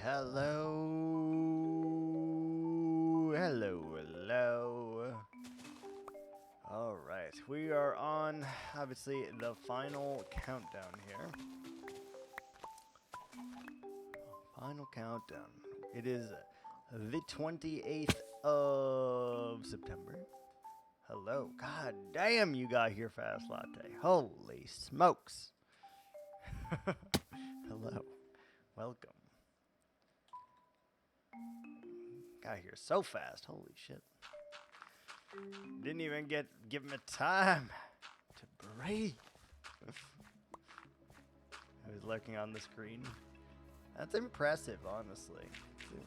Hello. All right, we are on, obviously, the final countdown here. Final countdown. It is the 28th of September. Hello. God damn, you got here fast, Latte. Holy smokes. Hello. Welcome. Got here so fast. Holy shit. Didn't even give him a time to breathe. I was lurking on the screen. That's impressive, honestly.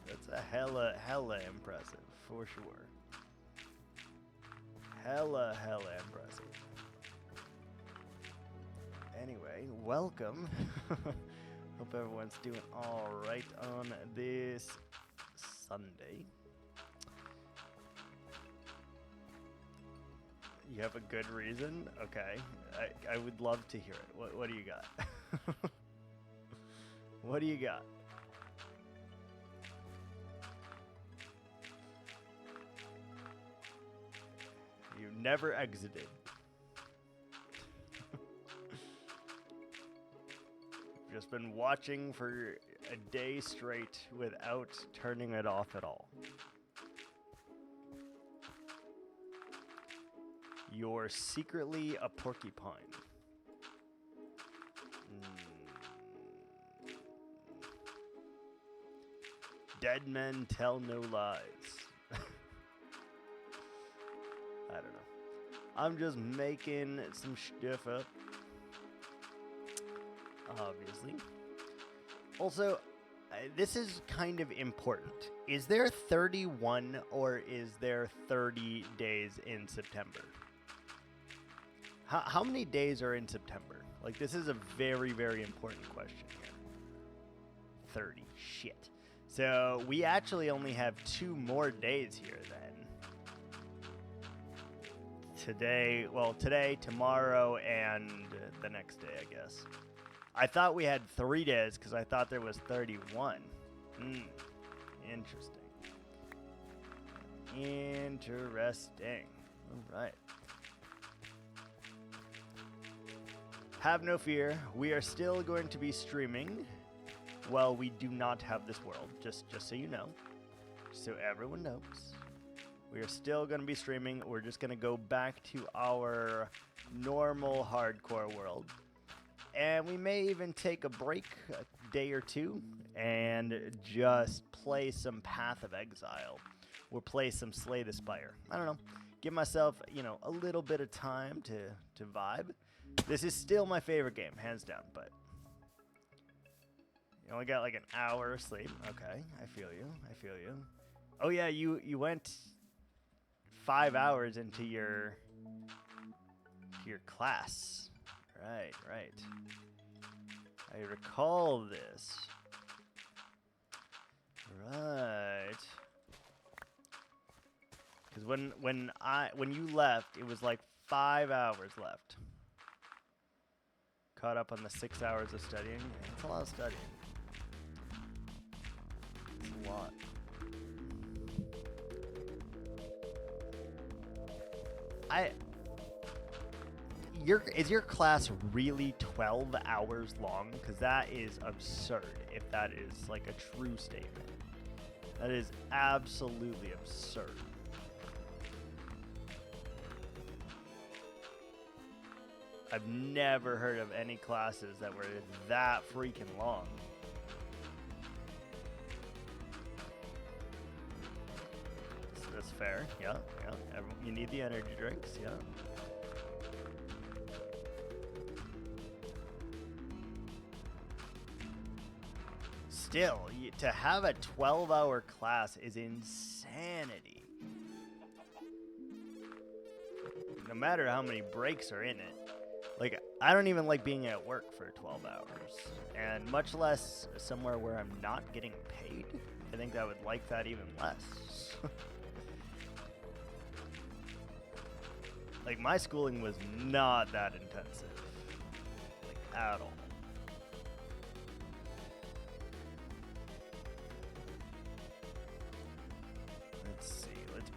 That's a hella impressive, for sure. Hella impressive. Anyway, welcome. Hope everyone's doing all right on this Sunday. You have a good reason? Okay. I would love to hear it. What do you got? What do you got? You never exited. Just been watching for a day straight without turning it off at all. You're secretly a porcupine. Dead men tell no lies. I don't know. I'm just making some stuff up. Obviously. Also, this is kind of important. Is there 31 or is there 30 days in September? How many days are in September? Like, this is a very important question here. 30. Shit. So, we actually only have 2 more days here then. Today, tomorrow, and the next day, I guess. I thought we had 3 days because I thought there was 31. Interesting. All right. Have no fear. We are still going to be streaming while we do not have this world. Just so you know. So everyone knows. We are still going to be streaming. We're just going to go back to our normal hardcore world. And we may even take a break, a day or two, and just play some Path of Exile. Or play some Slay the Spire. I don't know. Give myself, a little bit of time to vibe. This is still my favorite game, hands down, but you only got like an hour of sleep. Okay, I feel you. Oh yeah, you went 5 hours into your class. Right. I recall this. Right. Because when you left, it was like 5 hours left. Caught up on the 6 hours of studying. It's a lot of studying. It's a lot. Is your class really 12 hours long? Because that is absurd if that is like a true statement. That is absolutely absurd. I've never heard of any classes that were that freaking long. That's fair. Yeah. You need the energy drinks. Yeah. Still, to have a 12-hour class is insanity. No matter how many breaks are in it. Like, I don't even like being at work for 12 hours. And much less somewhere where I'm not getting paid. I think I would like that even less. Like, my schooling was not that intensive. Like, at all.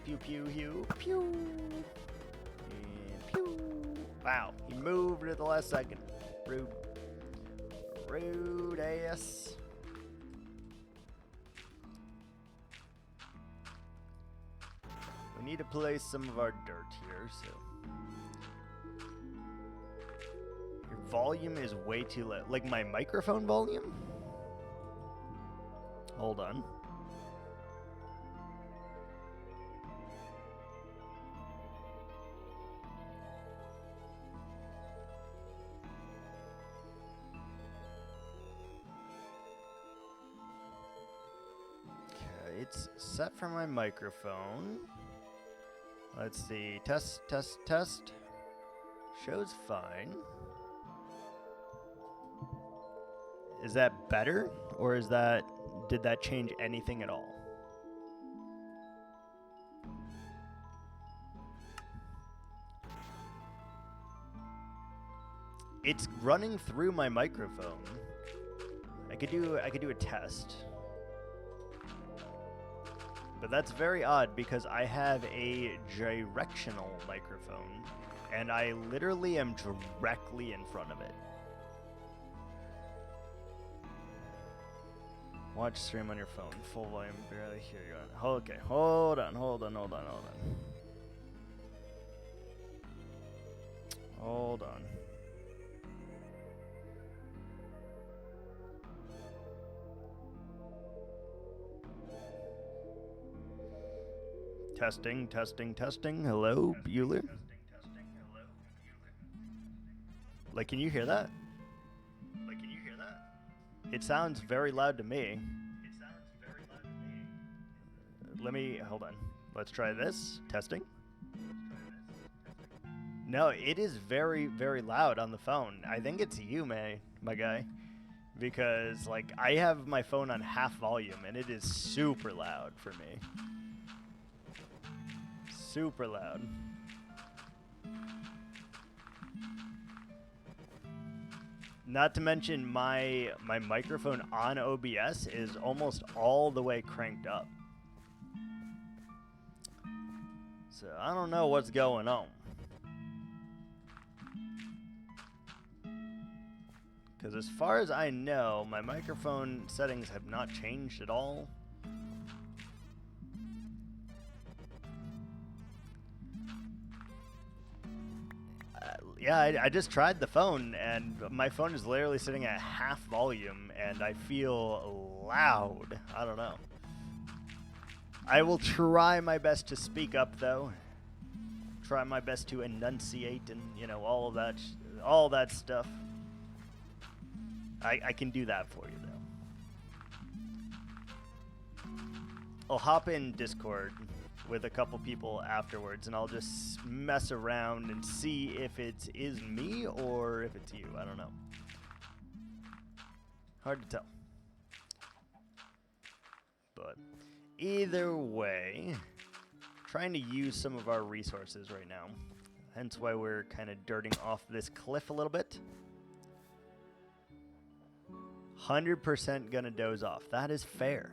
Pew, pew, pew, pew. And pew. Wow, he moved at the last second. Rude. Rude ass. We need to place some of our dirt here, so. Your volume is way too low. Like my microphone volume? Hold on. Okay, it's set for my microphone. Let's see. Test, test, test. Shows fine. Is that better? Or is that... did that change anything at all? It's running through my microphone. I could do a test. But that's very odd because I have a directional microphone and I literally am directly in front of it. Watch stream on your phone. Full volume, barely hear you on. Okay, hold on. Hold on. Testing. Hello, Bueller. Like, can you hear that? It sounds very loud to me. Let me, hold on. Let's try this. Testing. No, it is very, very loud on the phone. I think it's you, my guy. Because, like, I have my phone on half volume, and it is super loud for me. Super loud. Not to mention my microphone on OBS is almost all the way cranked up. So I don't know what's going on. Because as far as I know, my microphone settings have not changed at all. Yeah, I just tried the phone, and my phone is literally sitting at half volume, and I feel loud. I don't know. I will try my best to speak up, though. Try my best to enunciate and, you know, all that stuff. I can do that for you, though. I'll hop in Discord with a couple people afterwards, and I'll just mess around and see if it is me or if it's you. I don't know. Hard to tell. But either way, trying to use some of our resources right now. Hence why we're kind of dirting off this cliff a little bit. 100% gonna doze off. That is fair.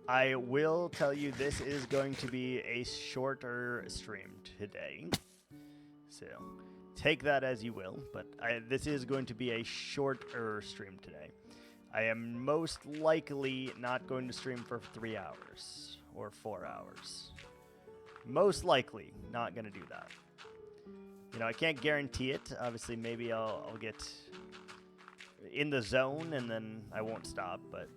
I will tell you this is going to be a shorter stream today. So take that as you will, but this is going to be a shorter stream today. I am most likely not going to stream for 3 hours or 4 hours. Most likely not going to do that. You know, I can't guarantee it. Obviously, maybe I'll get in the zone and then I won't stop, but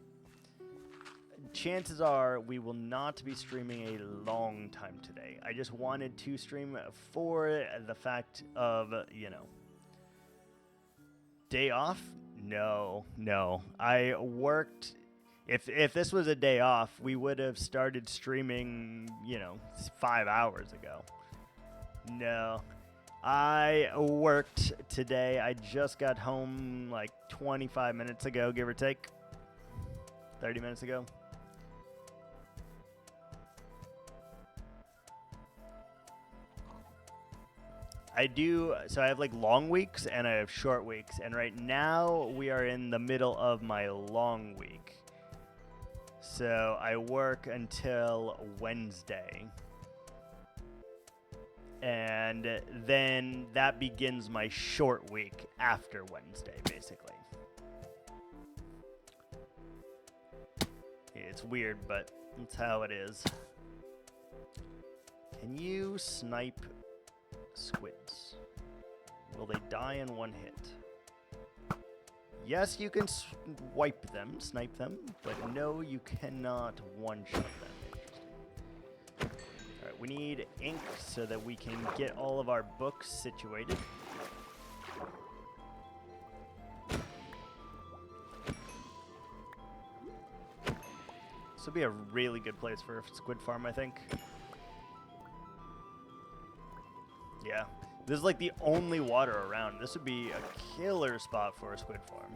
chances are we will not be streaming a long time today. I just wanted to stream for the fact of, you know, day off? No. I worked. If this was a day off, we would have started streaming, you know, 5 hours ago. No. I worked today. I just got home like 25 minutes ago, give or take. 30 minutes ago. So I have like long weeks and I have short weeks, and right now we are in the middle of my long week. So I work until Wednesday. And then that begins my short week after Wednesday, basically. It's weird, but that's how it is. Can you snipe squids? Will they die in one hit? Yes, you can snipe them, but no, you cannot one-shot them. Interesting. Alright, we need ink so that we can get all of our books situated. This would be a really good place for a squid farm, I think. Yeah. This is like the only water around. This would be a killer spot for a squid farm.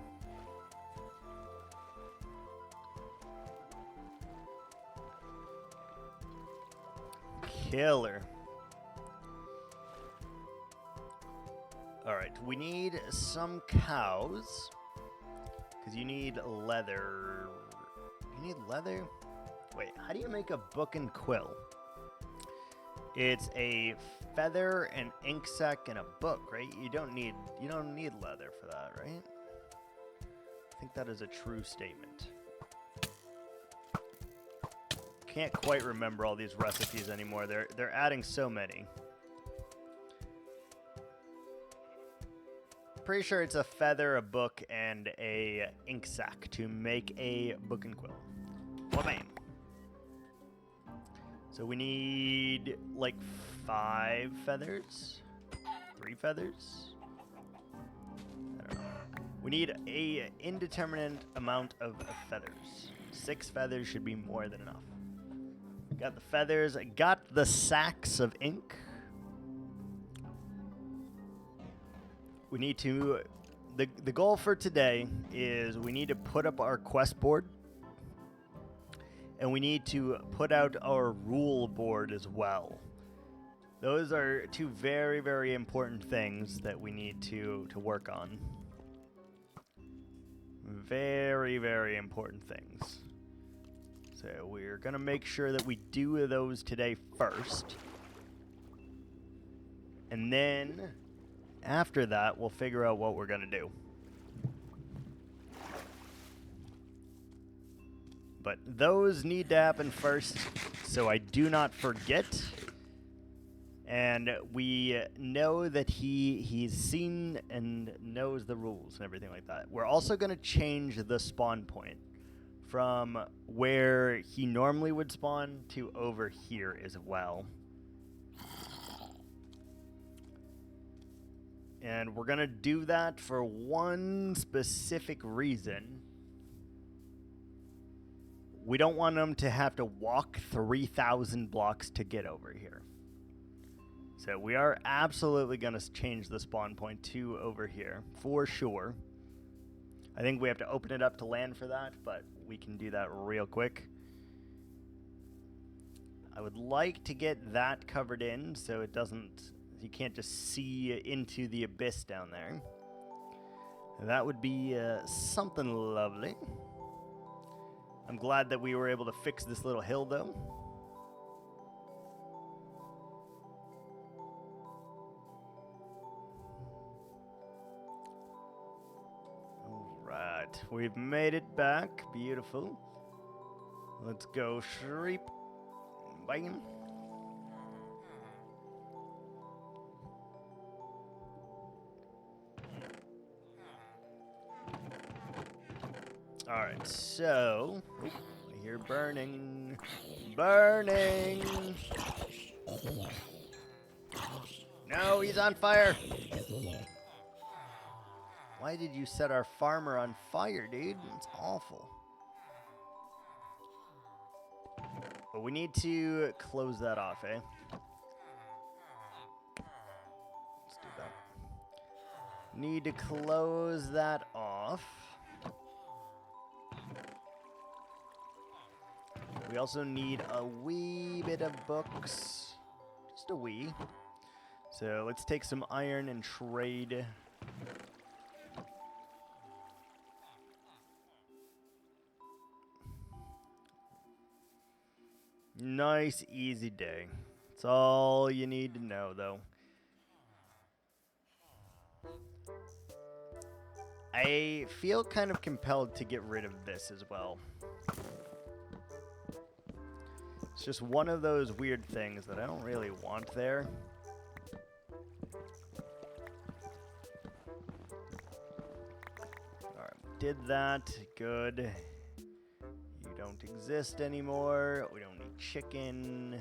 Killer. Alright, we need some cows. Because you need leather. You need leather? Wait, how do you make a book and quill? It's a feather, an ink sac, and a book, right? You don't need leather for that, right? I think that is a true statement. Can't quite remember all these recipes anymore. They're adding so many. Pretty sure it's a feather, a book, and a ink sac to make a book and quill. Wha-bam. So we need like 5 feathers, 3 feathers. I don't know. We need a indeterminate amount of feathers. 6 feathers should be more than enough. Got the feathers. Got the sacks of ink. We need to. The goal for today is we need to put up our quest board. And we need to put out our rule board as well. Those are 2 very, very important things that we need to work on. Very, very important things. So we're going to make sure that we do those today first. And then after that, we'll figure out what we're going to do. But those need to happen first, so I do not forget. And we know that he's seen and knows the rules and everything like that. We're also going to change the spawn point from where he normally would spawn to over here as well. And we're going to do that for one specific reason. We don't want them to have to walk 3,000 blocks to get over here. So we are absolutely going to change the spawn point to over here, for sure. I think we have to open it up to land for that, but we can do that real quick. I would like to get that covered in so it doesn't, you can't just see into the abyss down there. That would be something lovely. I'm glad that we were able to fix this little hill, though. All right, we've made it back. Beautiful. Let's go shreep. Bang. All right, so I hear burning. Burning! No, he's on fire! Why did you set our farmer on fire, dude? It's awful. But we need to close that off, eh? Let's do that. Need to close that off. We also need a wee bit of books. Just a wee. So let's take some iron and trade. Nice, easy day. That's all you need to know, though. I feel kind of compelled to get rid of this as well. It's just one of those weird things that I don't really want there. Alright, did that. Good. You don't exist anymore. We don't need chicken.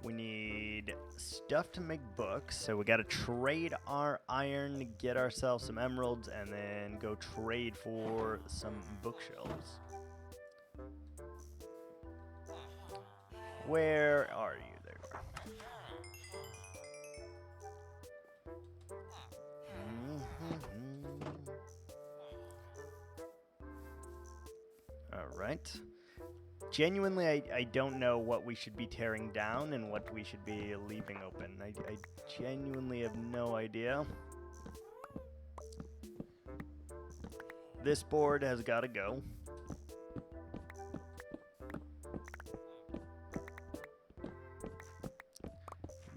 We need stuff to make books. So we got to trade our iron, get ourselves some emeralds, and then go trade for some bookshelves. Where are you? There you are. All right. Genuinely, I don't know what we should be tearing down and what we should be leaving open. I genuinely have no idea. This board has got to go.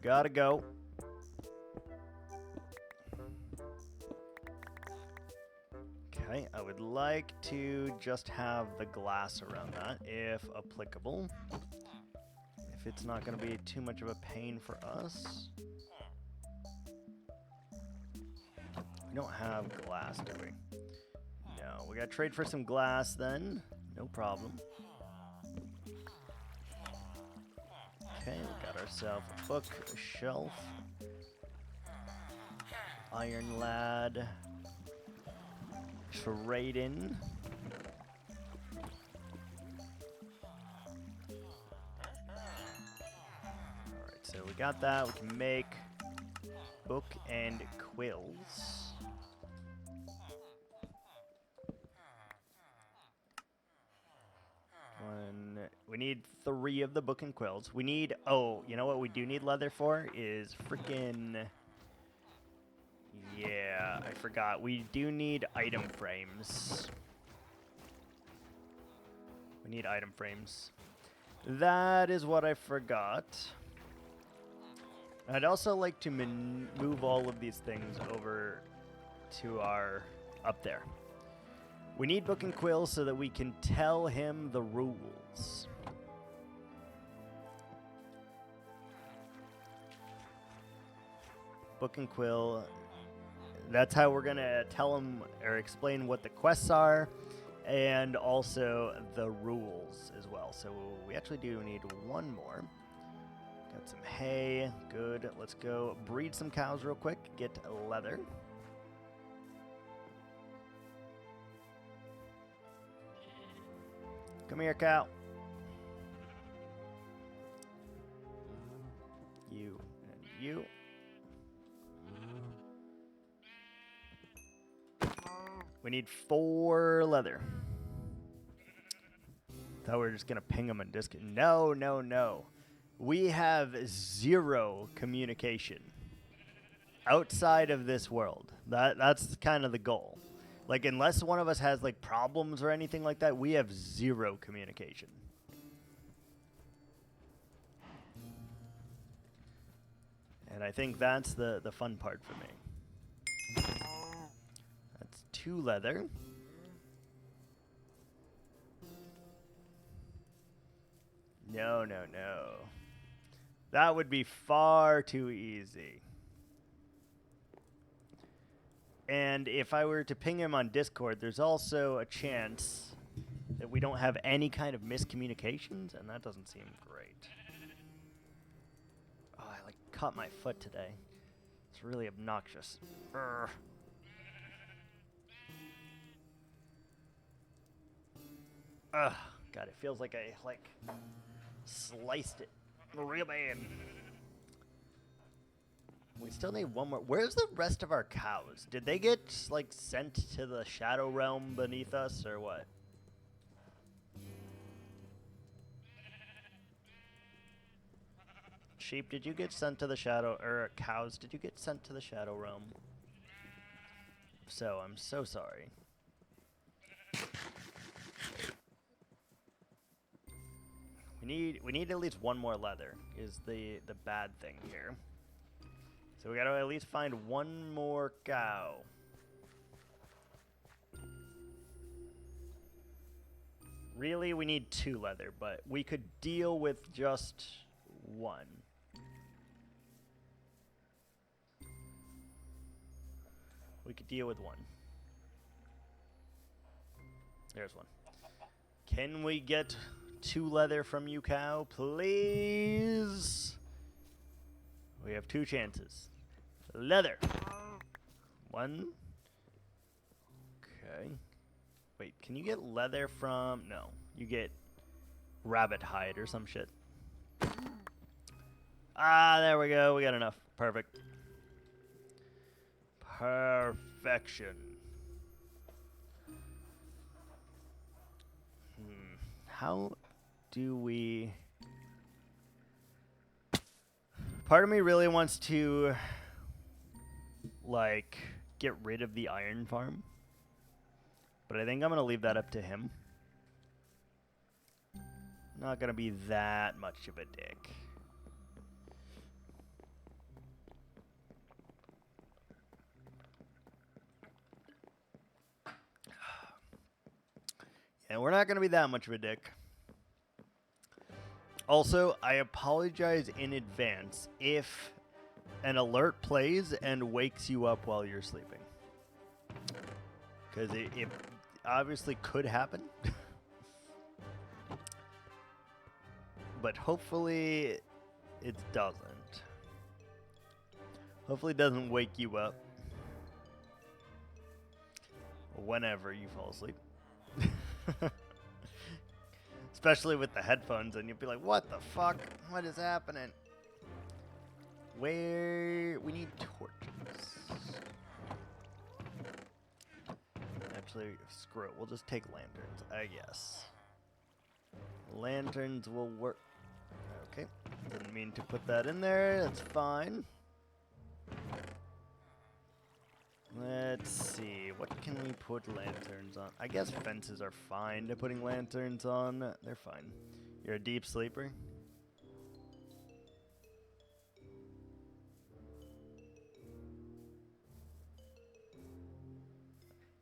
Gotta go. Okay, I would like to just have the glass around that, if applicable. If it's not going to be too much of a pain for us. We don't have glass, do we? No, we got to trade for some glass then. No problem. Okay, we got ourselves a bookshelf. Iron lad. Trading. Alright, so we got that. We can make book and quills. We need 3 of the book and quills. We need, oh, you know what we do need leather for? Is freaking, yeah, I forgot. We do need item frames. We need item frames. That is what I forgot. I'd also like to move all of these things over to our, up there. We need book and quill so that we can tell him the rules. Book and quill. That's how we're going to tell him or explain what the quests are and also the rules as well. So we actually do need 1 more. Got some hay. Good. Let's go breed some cows real quick. Get leather. Come here, cow. You and you. We need 4 leather. Thought we were just gonna ping them and disc. No, no, no. We have 0 communication outside of this world. That's kind of the goal. Like, unless one of us has like problems or anything like that, we have 0 communication. And I think that's the fun part for me. 2 leather. No, no, no. That would be far too easy. And if I were to ping him on Discord, there's also a chance that we don't have any kind of miscommunications, and that doesn't seem great. Oh, I like cut my foot today. It's really obnoxious. Urgh. Ugh, God, it feels like I, sliced it real bad. We still need 1 more. Where's the rest of our cows? Did they get, sent to the shadow realm beneath us, or what? Sheep, did you get sent to the shadow, or cows, did you get sent to the shadow realm? If so, I'm so sorry. We need at least one more leather is the bad thing here. So we gotta at least find one more cow. Really, we need 2 leather, but we could deal with just 1. We could deal with 1. There's 1. Can we get 2 leather from you, cow, please? We have 2 chances. Leather. 1. Okay. Wait, can you get leather from... No. You get rabbit hide or some shit. Ah, there we go. We got enough. Perfect. Perfection. How do we... Part of me really wants to, like, get rid of the iron farm. But I think I'm going to leave that up to him. Not going to be that much of a dick. Yeah, we're not going to be that much of a dick. Also, I apologize in advance if an alert plays and wakes you up while you're sleeping. Because it obviously could happen. But hopefully it doesn't. Hopefully it doesn't wake you up whenever you fall asleep. Especially with the headphones, and you'll be like, what the fuck? What is happening? Where... We need torches. Actually, screw it. We'll just take lanterns, I guess. Lanterns will work. Okay. Didn't mean to put that in there. That's fine. Let's see. What can we put lanterns on? I guess fences are fine to putting lanterns on. They're fine. You're a deep sleeper?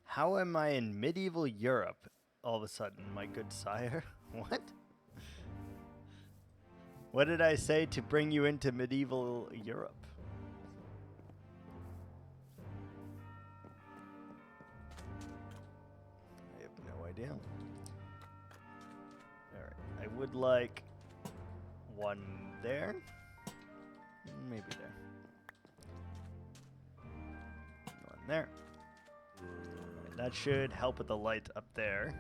How am I in medieval Europe all of a sudden, my good sire? What? What did I say to bring you into medieval Europe? I have no idea. Alright, I would like one there. Maybe there. One there. Right, that should help with the light up there.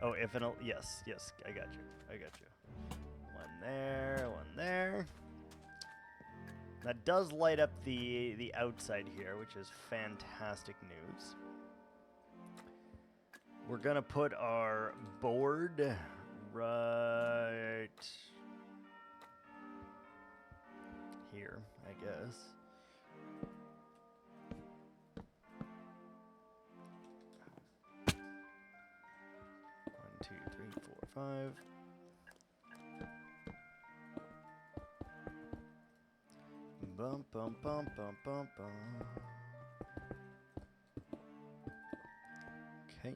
Oh, if an... Yes, yes, I got you. I got you. One there, one there. That does light up the outside here, which is fantastic news. We're gonna put our board right here, I guess. One, two, three, four, five. Bum bum bum bum bum bum. Okay.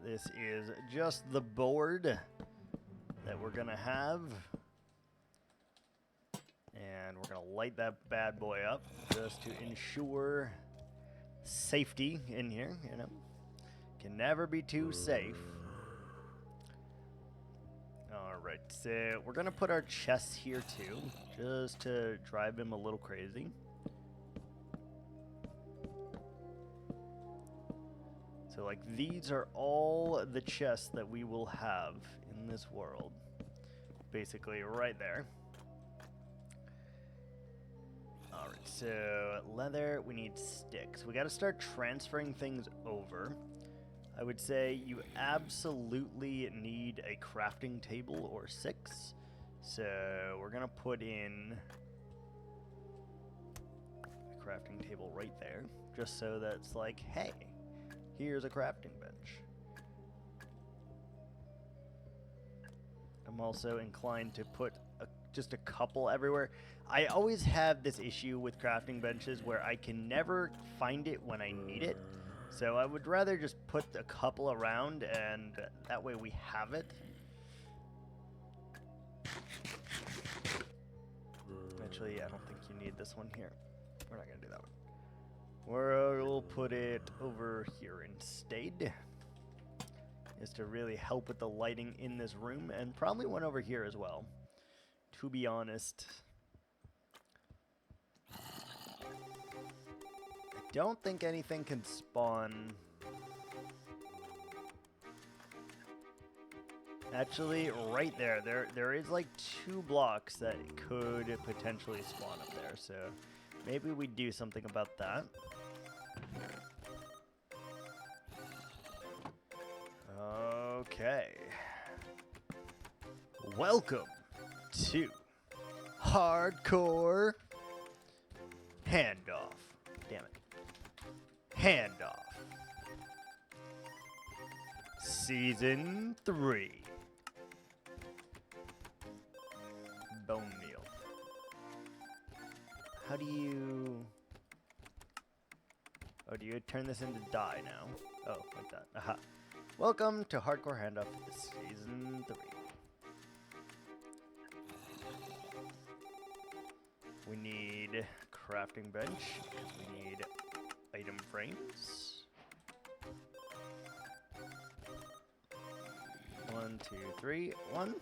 This is just the board that we're gonna have. And we're gonna light that bad boy up just to ensure safety in here, you know. Can never be too safe. Alright, so we're gonna put our chests here too, just to drive him a little crazy. So like these are all the chests that we will have in this world. Basically right there. Alright, so leather, we need sticks. We gotta start transferring things over. I would say you absolutely need a crafting table or 6. So we're gonna put in a crafting table right there, just so that it's like, hey, here's a crafting bench. I'm also inclined to put just a couple everywhere. I always have this issue with crafting benches where I can never find it when I need it. So I would rather just put a couple around, and that way we have it. Actually, I don't think you need this one here. We're not going to do that one. We'll put it over here instead. Is to really help with the lighting in this room, and probably one over here as well, to be honest. I don't think anything can spawn. Actually, right there is like 2 blocks that could potentially spawn up there, so maybe we do something about that. Okay. Welcome to Hardcore Handoff. Damn it. Handoff. Season 3. Bone meal. How do you... Oh, do you turn this into dye now? Oh, like that. Aha. Welcome to Hardcore Handoff Season 3. We need crafting bench. We need item frames. 1, 2, 3, 1.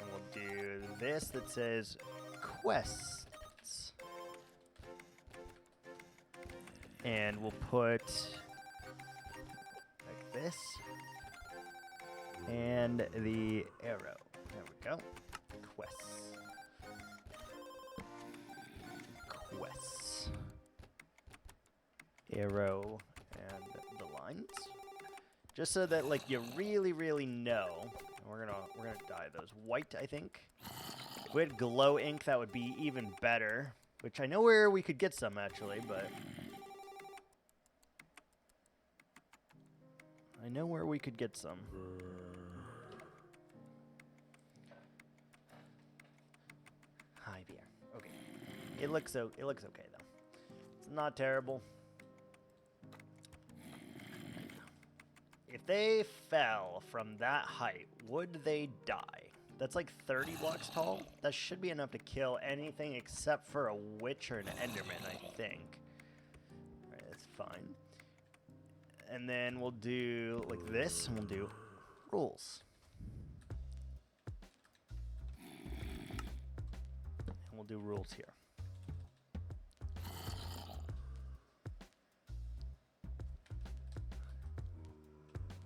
And we'll do this that says quests. And we'll put like this. And the arrow. There we go. Quests. Quests. Arrow and the lines. Just so that like you really know. We're gonna dye those white, I think. If we had glow ink, that would be even better. Which I know where we could get some actually, but I know where we could get some. Hi there. Okay. It looks okay though. It's not terrible. If they fell from that height, would they die? That's like 30 blocks tall. That should be enough to kill anything except for a witch or an enderman, I think. Alright, that's fine. And then we'll do like this, and we'll do rules. And we'll do rules here.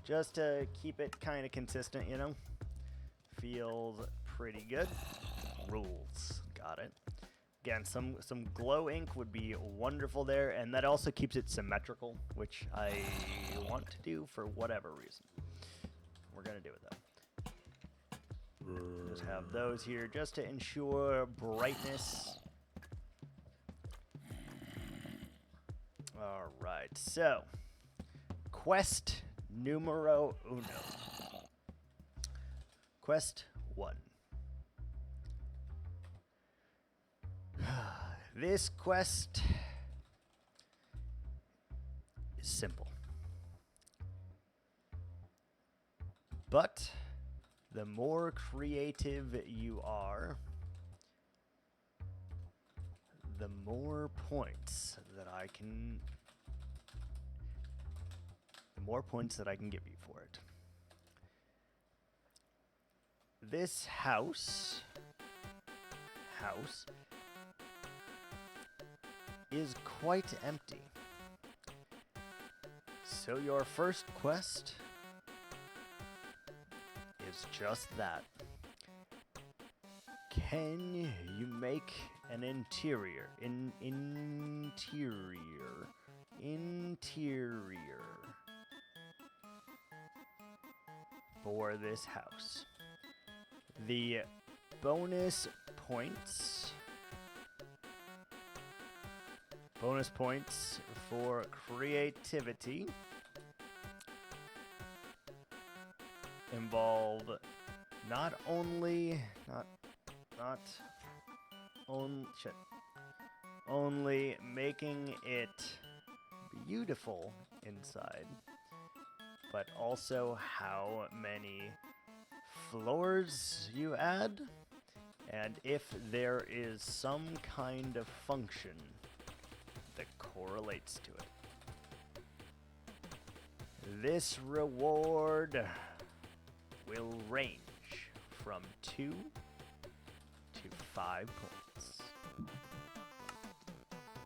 Just to keep it kind of consistent, you know? Feels pretty good. Rules. Got it. Again, some glow ink would be wonderful there, and that also keeps it symmetrical, which I want to do for whatever reason. We're going to do it, though. Just have those here just to ensure brightness. All right, so quest numero uno. Quest 1. This quest is simple. But the more creative you are, the more points that I can give you for it. This house is quite empty. So your first quest is just that. Can you make an interior for this house? The bonus points for creativity involve not only only making it beautiful inside, but also how many floors you add, and if there is some kind of function that correlates to it. This reward will range from 2 to 5 points.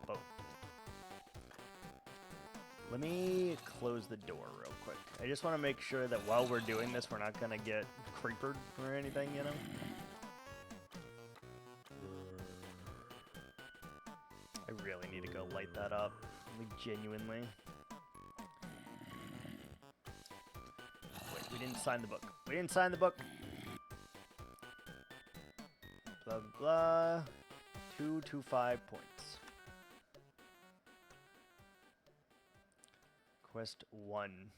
Boom. Let me close the door real quick. I just want to make sure that while we're doing this, we're not going to get creepered or anything, you know? I really need to go light that up. Like, genuinely. Wait, we didn't sign the book. We didn't sign the book. Blah, blah. 2 to 5 points. Quest 1.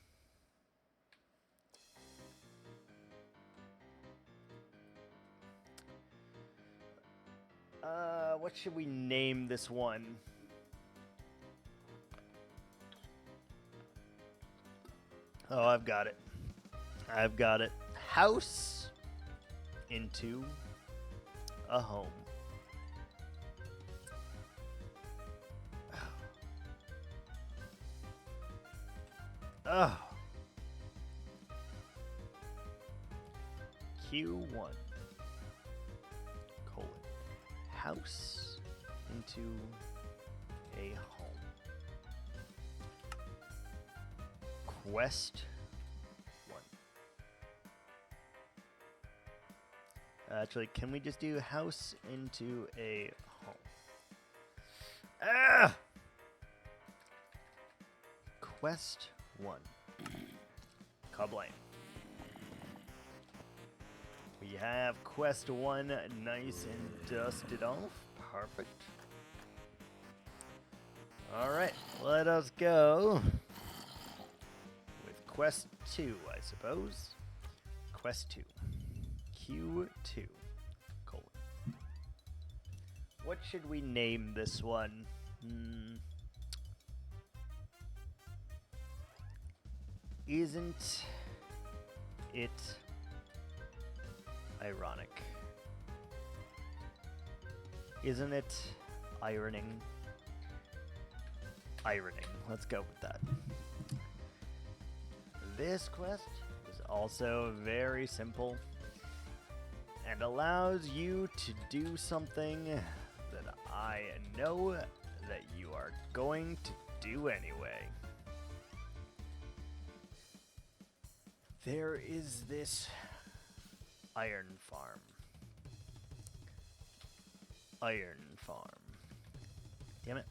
What should we name this one? Oh, I've got it. I've got it. House into a home. Oh. Q1. Colon. House into a home. Quest 1. Actually, can we just do house into a home? Ah! Quest 1. Kablam. We have quest 1 nice and dusted off. Perfect. Alright, let us go with quest 2, I suppose. Quest 2. Q2. Colon. What should we name this one? Isn't it ironic? Isn't it ironing? Ironing. Let's go with that. This quest is also very simple and allows you to do something that I know that you are going to do anyway. There is this iron farm. Iron farm. Damn it.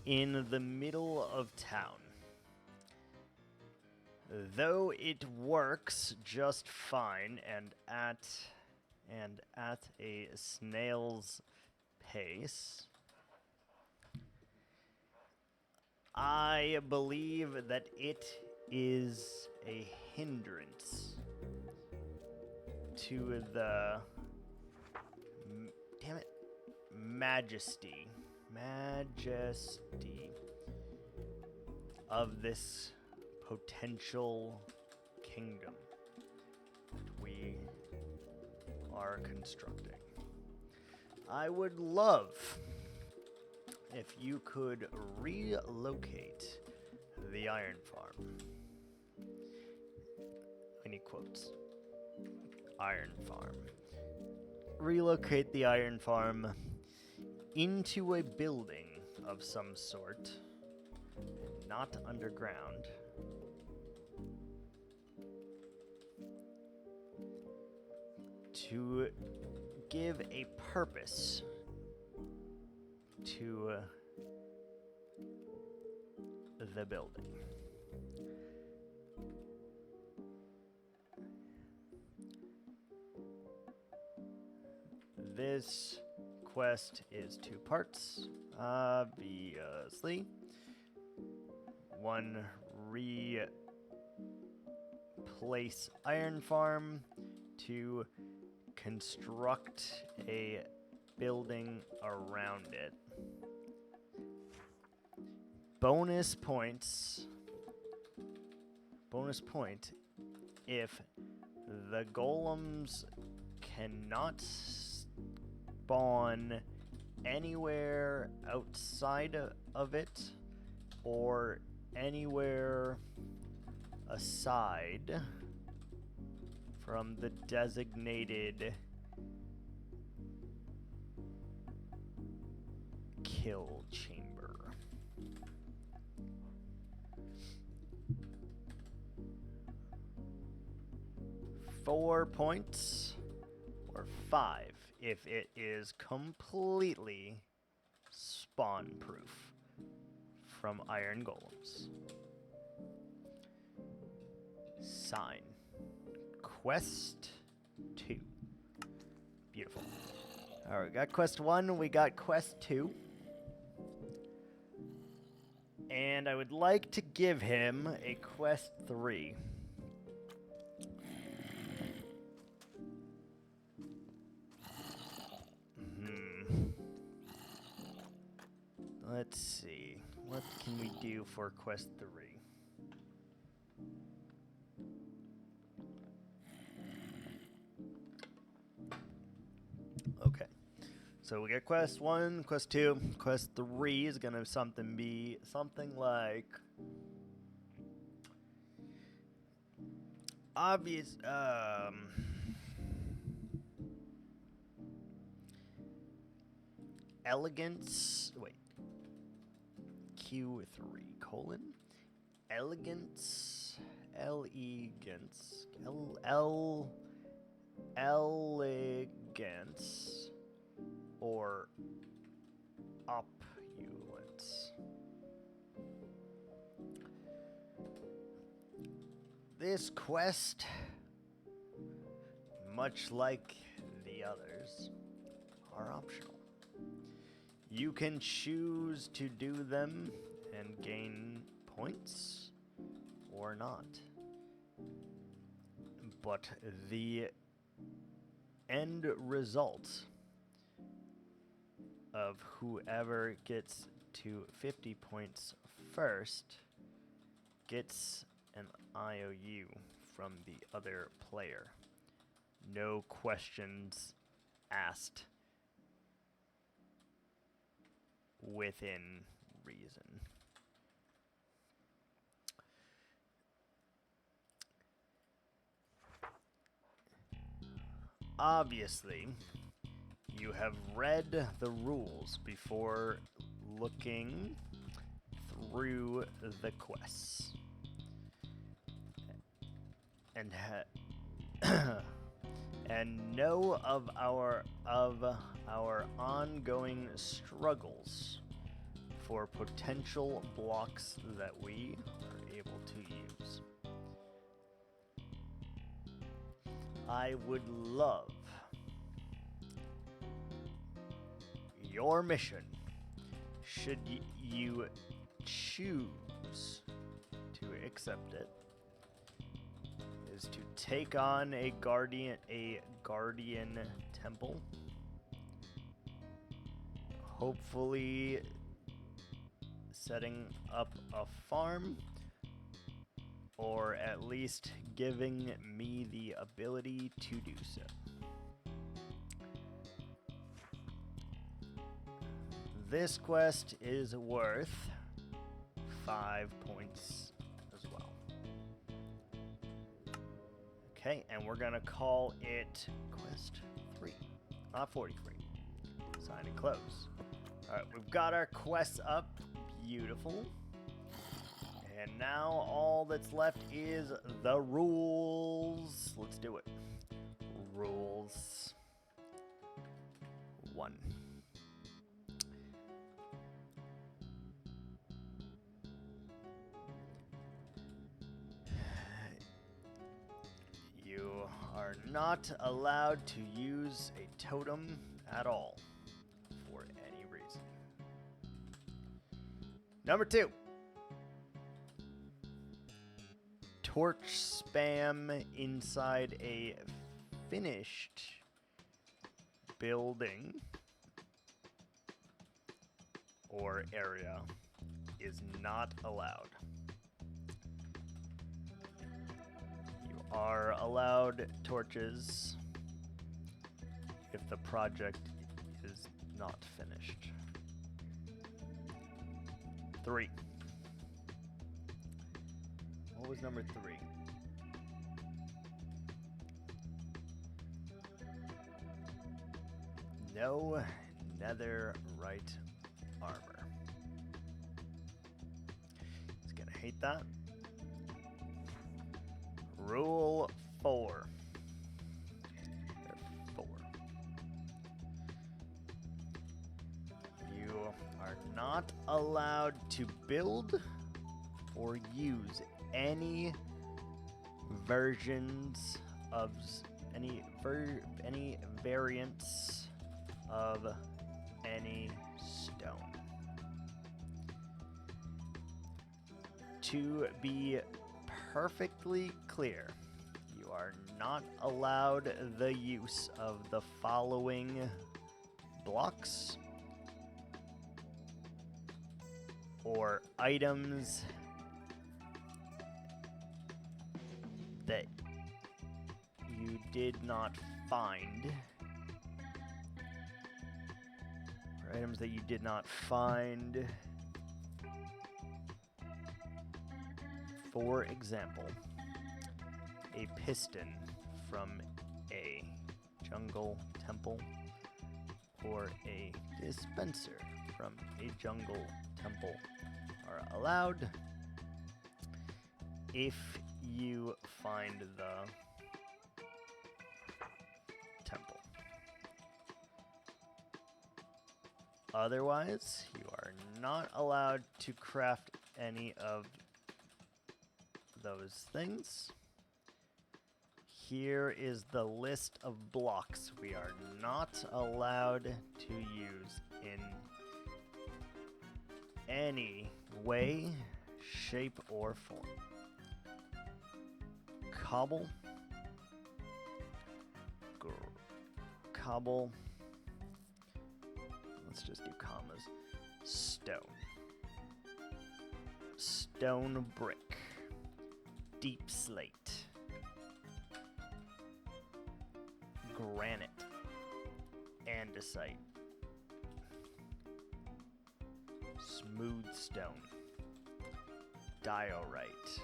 In the middle of town. Though it works just fine and at a snail's pace, I believe that it is a hindrance to the majesty of this potential kingdom that we are constructing. I would love if you could relocate the iron farm. I need quotes. Iron farm. Relocate the iron farm into a building of some sort, not underground. To give a purpose to the building. This quest is 2 parts, obviously. One place iron farm to construct a building around it. Bonus points. Bonus point if the golems cannot spawn anywhere outside of it or anywhere aside from the designated kill chamber. Four points or 5 if it is completely spawn proof from iron golems. Sign. Quest 2. Beautiful. Alright, we got quest 1, we got quest 2. And I would like to give him a quest 3. Let's see. What can we do for quest 3? Okay. So we got quest 1, quest 2, quest 3 is gonna be something like obvious elegance. Wait. Q3 : elegance, elegance, or opulence. This quest, much like the others, are optional. You can choose to do them and gain points or not. But the end result of whoever gets to 50 points first gets an IOU from the other player. No questions asked. Within reason. Obviously, you have read the rules before looking through the quests. And and know of our ongoing struggles for potential blocks that we are able to use. I would love your mission, should you choose to accept it, is to take on a guardian temple. Hopefully setting up a farm, or at least giving me the ability to do so. This quest is worth 5 points as well. Okay, and we're gonna call it quest 3, not 43. Sign and close. All right, we've got our quests up. Beautiful. And now all that's left is the rules. Let's do it. Rules 1. You are not allowed to use a totem at all for any reason. Number 2. torch spam inside a finished building or area is not allowed. You are allowed torches if the project is not finished. 3. What was number 3? No netherite armor. He's gonna hate that. Rule 4. There 4. You are not allowed to build or use any versions of any variants of any stone. To be perfectly clear, you are not allowed the use of the following blocks or items that you did not find. Or items that you did not find. For example, a piston from a jungle temple or a dispenser from a jungle temple are allowed if you find the temple. Otherwise, you are not allowed to craft any of those things. Here is the list of blocks we are not allowed to use in any way, shape, or form. Cobble, cobble, let's just do commas, stone, stone brick, deep slate, granite, andesite, smooth stone, diorite,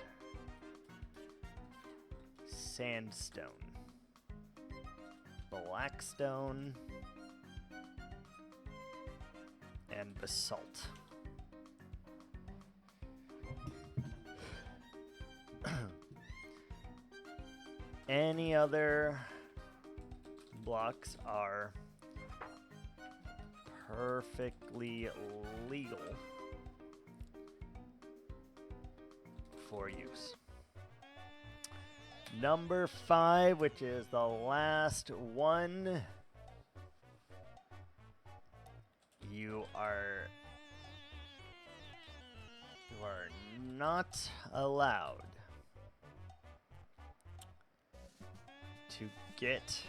sandstone, blackstone, and basalt. Any other blocks are perfectly legal for use. Number 5, which is the last one. You are not allowed to get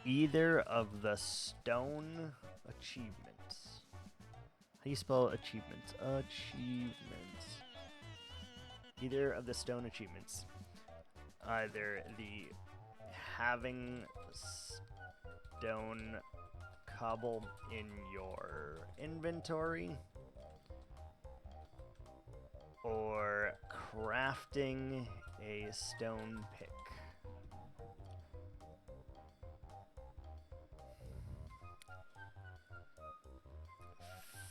either of the stone achievements. How do you spell achievements? Achievements. Either of the stone achievements. Either the having stone cobble in your inventory or crafting a stone pick.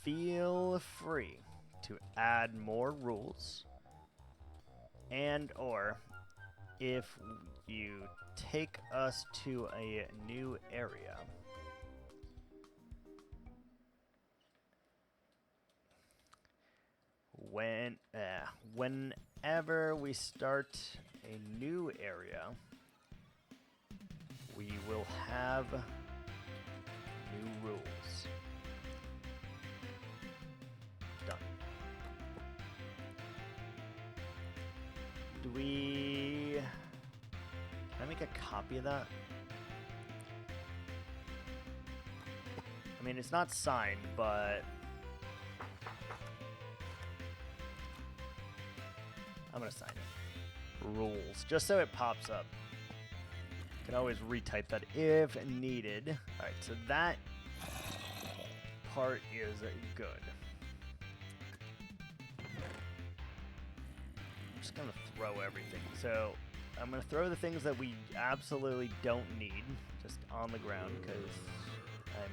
Feel free to add more rules, and or if you take us to a new area, whenever we start a new area, we will have new rules. Done. Do we... Can I make a copy of that? I mean, it's not signed, but... I'm gonna sign it. Rules, just so it pops up. Can always retype that if needed. Alright, so that part is good. I'm just gonna throw everything. So I'm gonna throw the things that we absolutely don't need just on the ground because I'm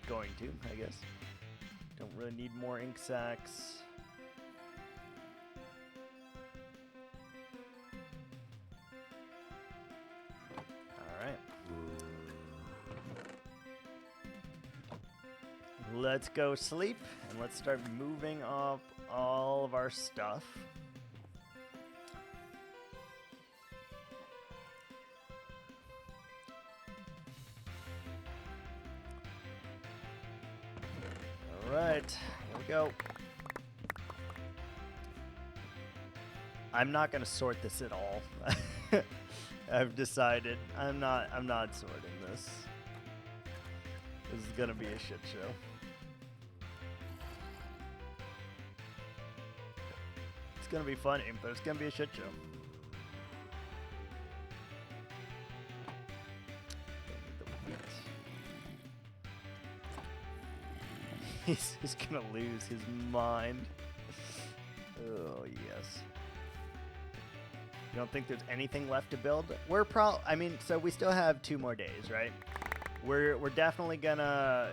going to, I guess. Don't really need more ink sacks. Let's go sleep, and let's start moving up all of our stuff. All right, here we go. I'm not gonna sort this at all. I've decided I'm not sorting this. This is gonna be a shit show. It's gonna be funny, but it's gonna be a shit show. He's gonna lose his mind. Oh yes. You don't think there's anything left to build? I mean, so we still have 2 more days, right? We're definitely gonna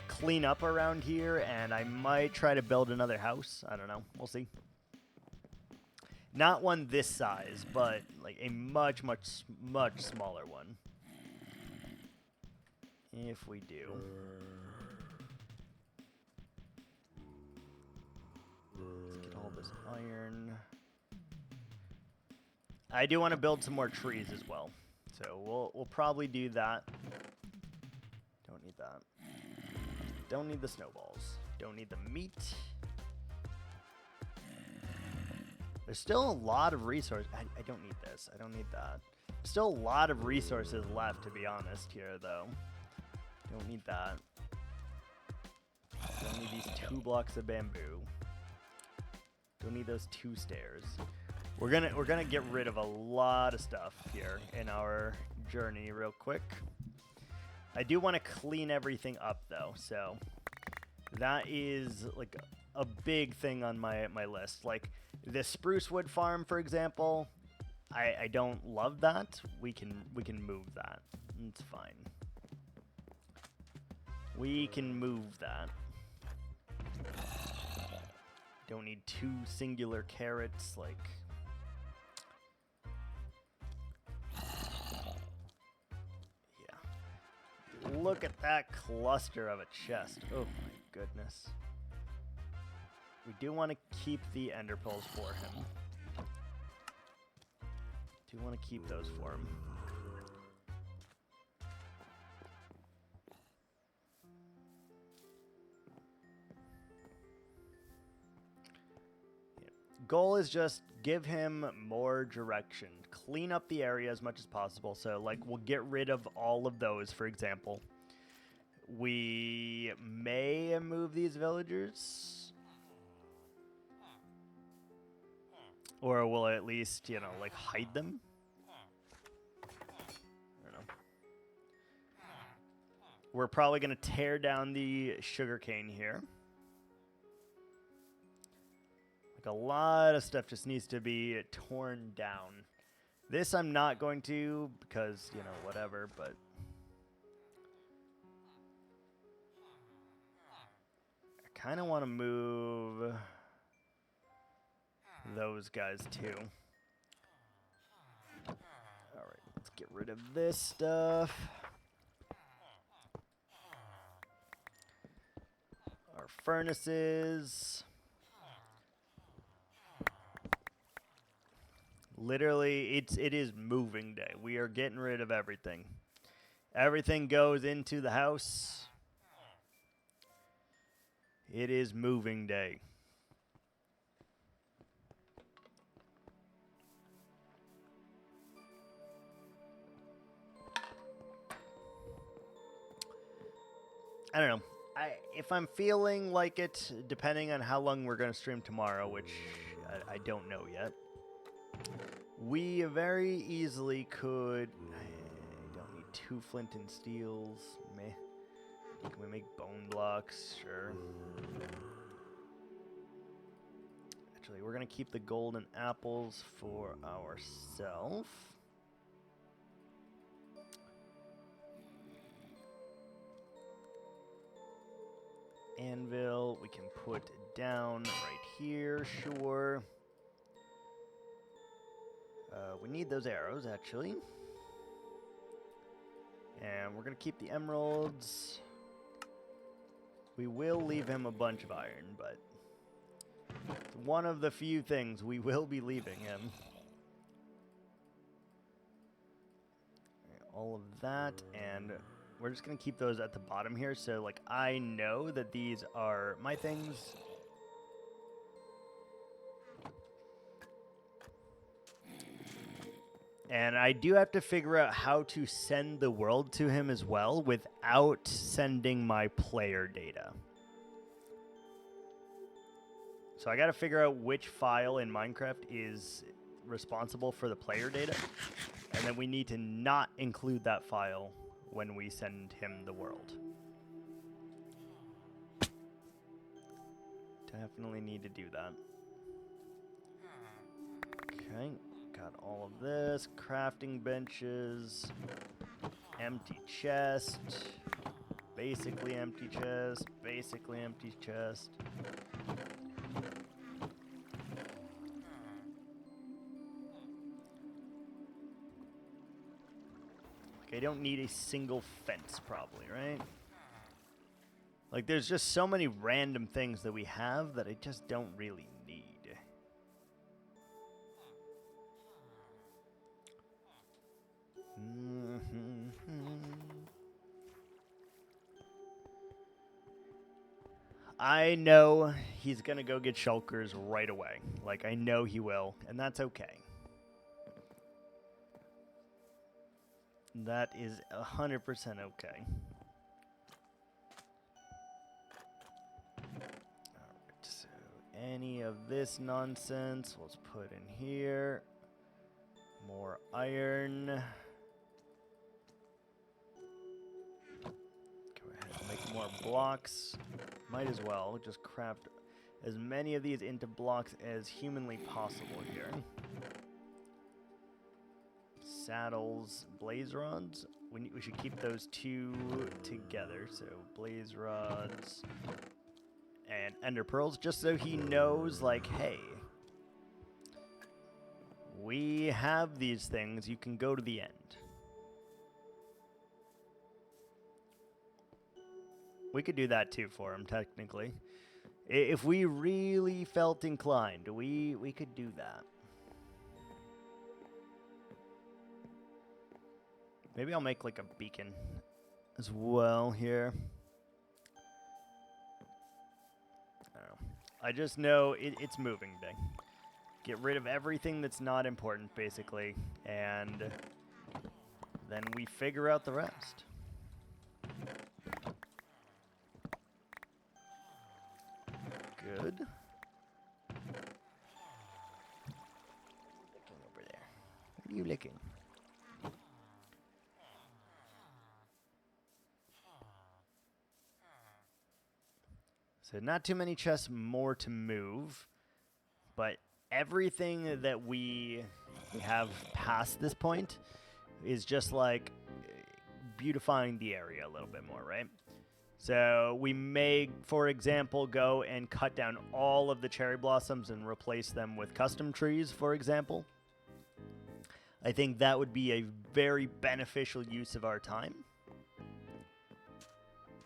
clean up around here, and I might try to build another house. I don't know. We'll see. Not one this size, but like a much smaller one. If we do. Let's get all this iron. I do want to build some more trees as well. So we'll probably do that. Don't need that. Don't need the snowballs. Don't need the meat. There's still a lot of resources. I don't need this. I don't need that. Still a lot of resources left, to be honest, here, though. Don't need that. Don't need these 2 blocks of bamboo. Don't need those 2 stairs. We're gonna get rid of a lot of stuff here in our journey real quick. I do want to clean everything up, though, so that is like a big thing on my list. Like the spruce wood farm, for example, I don't love that. We can move that. It's fine. We can move that. Don't need 2 singular carrots, like. Yeah. Look at that cluster of a chest. Oh my goodness. We do want to keep the ender pearls for him. Do want to keep those for him. Yeah. Goal is just give him more direction. Clean up the area as much as possible. So, like, we'll get rid of all of those, for example. We may move these villagers. Or we'll at least, you know, like, hide them. I don't know. We're probably going to tear down the sugarcane here. Like, a lot of stuff just needs to be torn down. This I'm not going to because, you know, whatever, but... I kind of want to move... those guys too. Alright, let's get rid of this stuff. Our furnaces. Literally, it is moving day. We are getting rid of everything. Everything goes into the house. It is moving day. I don't know. If I'm feeling like it, depending on how long we're going to stream tomorrow, which I don't know yet, we very easily could... I don't need 2 flint and steels. Meh. Can we make bone blocks? Sure. Actually, we're going to keep the golden apples for ourselves. Anvil, we can put down right here, sure. We need those arrows, actually. And we're going to keep the emeralds. We will leave him a bunch of iron, but it's one of the few things we will be leaving him. All of that, and we're just going to keep those at the bottom here, so, like, I know that these are my things. And I do have to figure out how to send the world to him as well without sending my player data. So I got to figure out which file in Minecraft is responsible for the player data. And then we need to not include that file when we send him the world. Definitely need to do that. Okay. Got all of this, crafting benches, empty chest, basically empty chest, basically empty chest. Like, I don't need a single fence probably, right? Like, there's just so many random things that we have that I just don't really need. I know he's gonna go get shulkers right away. Like, I know he will, and that's okay. That is 100% okay. Alright, so any of this nonsense, let's put in here. More iron. Make more blocks. Might as well just craft as many of these into blocks as humanly possible here. Saddles, blaze rods. We should keep those 2 together. So blaze rods and ender pearls, just so he knows, like, hey, we have these things. You can go to the end. We could do that too for him, technically. If we really felt inclined, we could do that. Maybe I'll make like a beacon as well here. I don't know. I just know it's moving day. Get rid of everything that's not important, basically, and then we figure out the rest. Good. Looking over there. What are you licking? So not too many chests more to move, but everything that we have past this point is just like beautifying the area a little bit more, right? So we may, for example, go and cut down all of the cherry blossoms and replace them with custom trees, for example. I think that would be a very beneficial use of our time.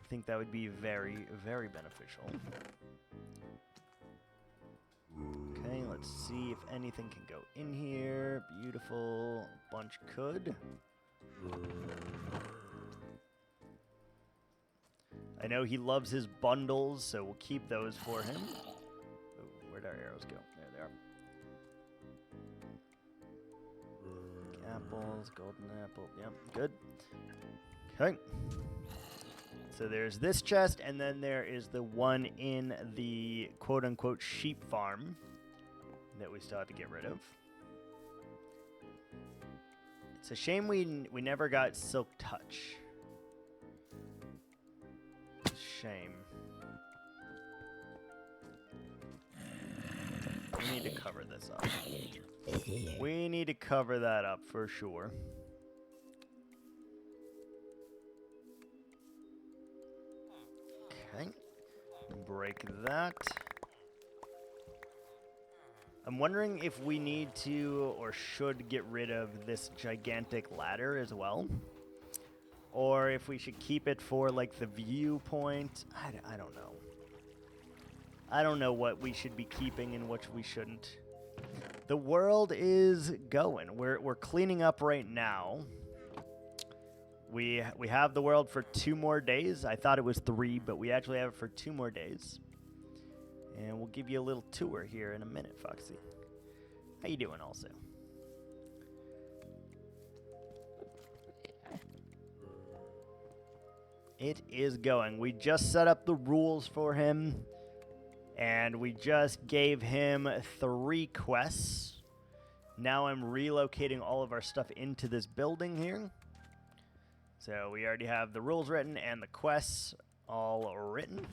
I think that would be very, very beneficial. Okay, let's see if anything can go in here. Beautiful. Bunch could. I know he loves his bundles, so we'll keep those for him. Oh, where'd our arrows go? There they are. Apples, golden apple. Yep, good. Okay. So there's this chest, and then there is the one in the quote-unquote sheep farm that we still have to get rid of. It's a shame we never got Silk Touch. Shame. We need to cover this up. We need to cover that up for sure. Okay. Break that. I'm wondering if we need to or should get rid of this gigantic ladder as well. Or if we should keep it for like the viewpoint. I don't know. I don't know what we should be keeping and what we shouldn't. The world is going. We're cleaning up right now. We have the world for 2 more days. I thought it was 3, but we actually have it for 2 more days. And we'll give you a little tour here in a minute, Foxy. How you doing also? It is going. We just set up the rules for him. And we just gave him 3 quests. Now I'm relocating all of our stuff into this building here. So we already have the rules written and the quests all written.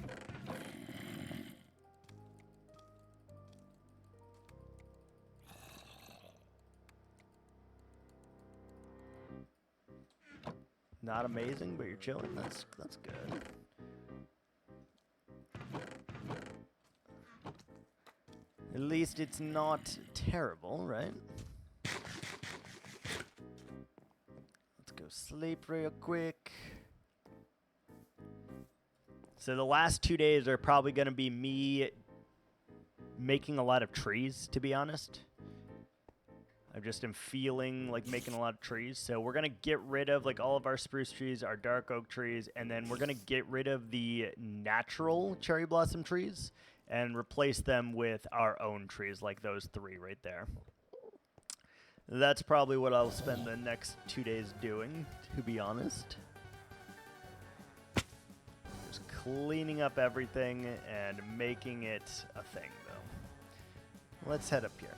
Not amazing, but you're chilling. That's good. At least it's not terrible, right? Let's go sleep real quick. So the last 2 days are probably going to be me making a lot of trees, to be honest. I just am feeling like making a lot of trees. So we're going to get rid of like all of our spruce trees, our dark oak trees, and then we're going to get rid of the natural cherry blossom trees and replace them with our own trees, like those 3 right there. That's probably what I'll spend the next 2 days doing, to be honest. Just cleaning up everything and making it a thing, though. Let's head up here.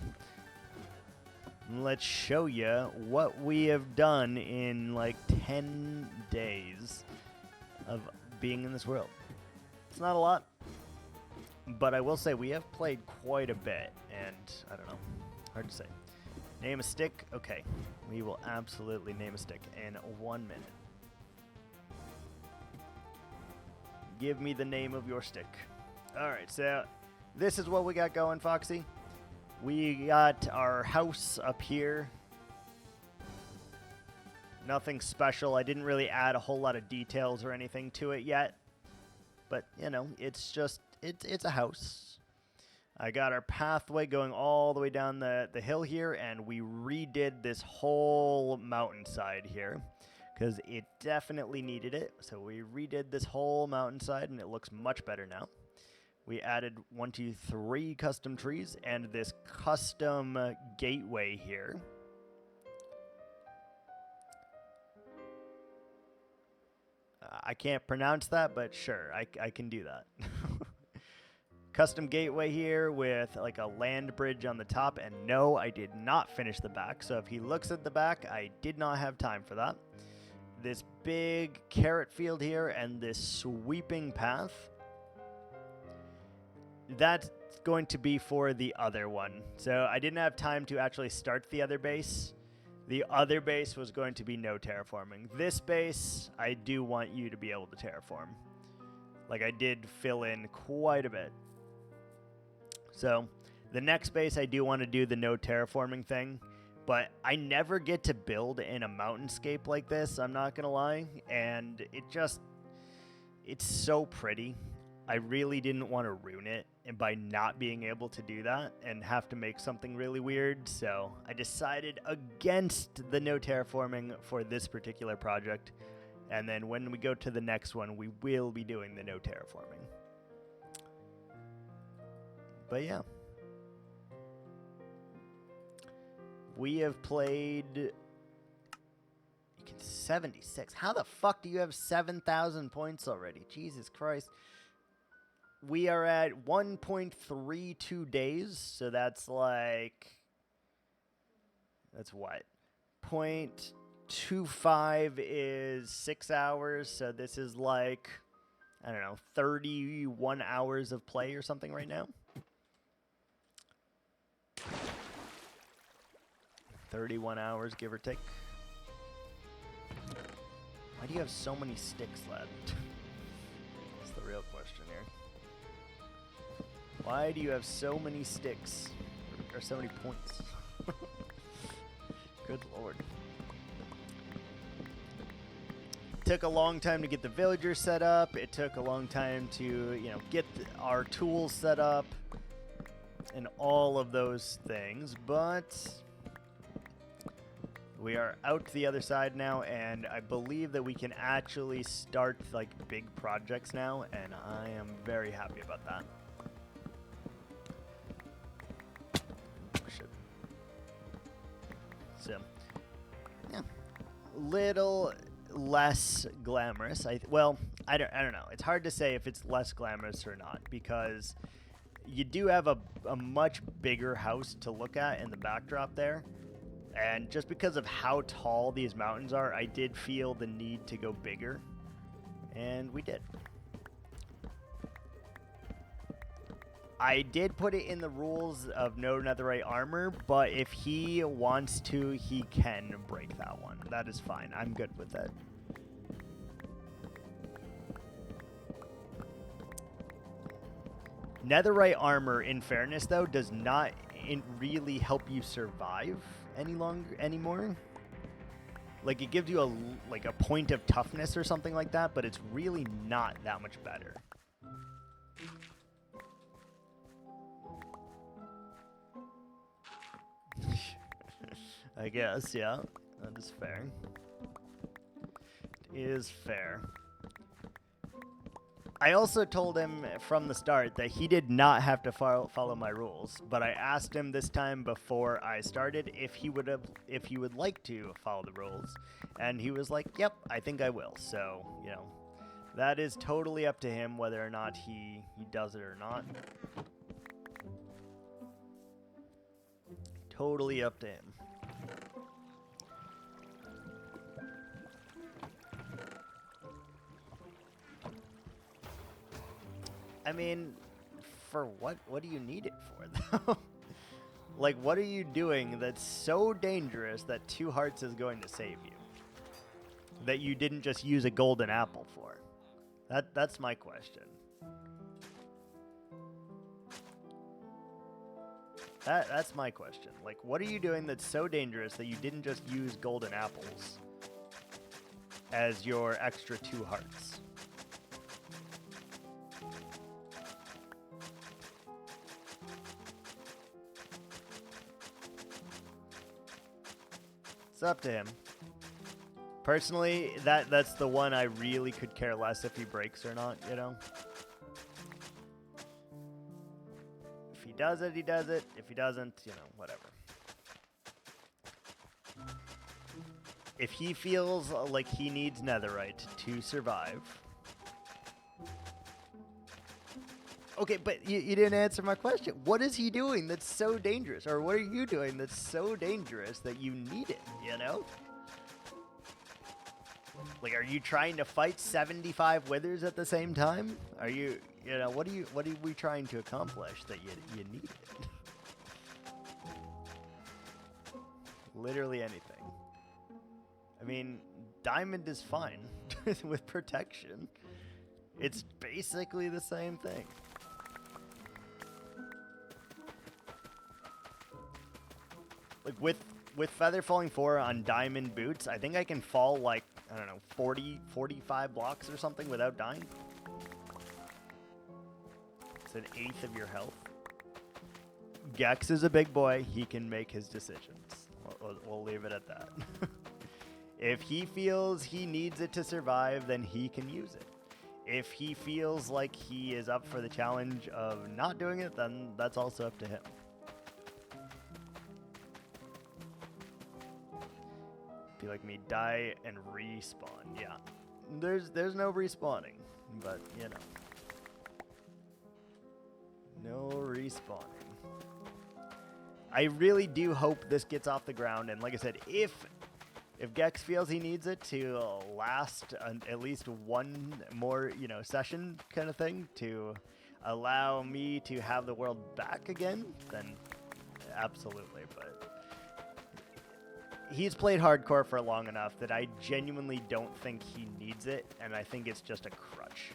Let's show you what we have done in like 10 days of being in this world. It's not a lot. But I will say we have played quite a bit, and I don't know, hard to say. Name a stick? Okay, we will absolutely name a stick in 1 minute. Give me the name of your stick. Alright, so this is what we got going, Foxy. We got our house up here. Nothing special. I didn't really add a whole lot of details or anything to it yet. But, you know, it's just... It's a house. I got our pathway going all the way down the hill here, and we redid this whole mountainside here because it definitely needed it. So we redid this whole mountainside, and it looks much better now. We added 1, 2, 3 custom trees and this custom gateway here. I can't pronounce that, but sure, I can do that. Custom gateway here with like a land bridge on the top, and no, I did not finish the back. So if he looks at the back, I did not have time for that. This big carrot field here and this sweeping path. That's going to be for the other one. So I didn't have time to actually start the other base. The other base was going to be no terraforming. This base, I do want you to be able to terraform. Like I did fill in quite a bit. So the next base, I do want to do the no terraforming thing, but I never get to build in a mountainscape like this, I'm not going to lie, and it's so pretty. I really didn't want to ruin it and by not being able to do that and have to make something really weird, so I decided against the no terraforming for this particular project, and then when we go to the next one, we will be doing the no terraforming. But yeah, we have played, you can 76. How the fuck do you have 7,000 points already? Jesus Christ. We are at 1.32 days, so that's like... That's what? 0.25 is 6 hours, so this is like, I don't know, 31 hours of play or something right now. 31 hours, give or take. Why do you have so many sticks, lad? That's the real question here. Why do you have so many sticks? Or so many points? Good lord. Took a long time to get the villagers set up. It took a long time to, you know, get our tools set up. And all of those things. But we are out to the other side now, and I believe that we can actually start like big projects now, and I am very happy about that. Shit. So, yeah, little less glamorous. Well, I don't know. It's hard to say if it's less glamorous or not, because you do have a much bigger house to look at in the backdrop there. And just because of how tall these mountains are, I did feel the need to go bigger. And we did. I did put it in the rules of no netherite armor, but if he wants to, he can break that one. That is fine. I'm good with it. Netherite armor, in fairness, though, does not really help you survive anymore. Like, it gives you a point of toughness or something like that, but it's really not that much better. I guess, yeah. That is fair. It is fair. I also told him from the start that he did not have to follow my rules, but I asked him this time before I started if he would like to follow the rules, and he was like, "Yep, I think I will." So, you know, that is totally up to him whether or not he does it or not. Totally up to him. I mean, for what? What do you need it for, though? Like, what are you doing that's so dangerous that 2 hearts is going to save you? That you didn't just use a golden apple for? That's my question. That's my question. Like, what are you doing that's so dangerous that you didn't just use golden apples as your extra 2 hearts? It's up to him. Personally, that's the one I really could care less if he breaks or not, you know? If he does it, he does it. If he doesn't, you know, whatever. If he feels like he needs netherite to survive... Okay, but you didn't answer my question. What is he doing that's so dangerous? Or what are you doing that's so dangerous that you need it, you know? Like, are you trying to fight 75 withers at the same time? Are you know, what are we trying to accomplish that you need it? Literally anything. I mean, diamond is fine with protection. It's basically the same thing. Like, with Feather Falling 4 on diamond boots, I think I can fall, like, I don't know, 45 blocks or something without dying. It's an 1/8 of your health. Gex is a big boy. He can make his decisions. We'll leave it at that. If he feels he needs it to survive, then he can use it. If he feels like he is up for the challenge of not doing it, then that's also up to him. Be like me, die and respawn. Yeah, there's no respawning, but you know, no respawning. I really do hope this gets off the ground, and like I said, if Gex feels he needs it to last at least one more, you know, session kind of thing to allow me to have the world back again, then absolutely. But he's played hardcore for long enough that I genuinely don't think he needs it, and I think it's just a crutch.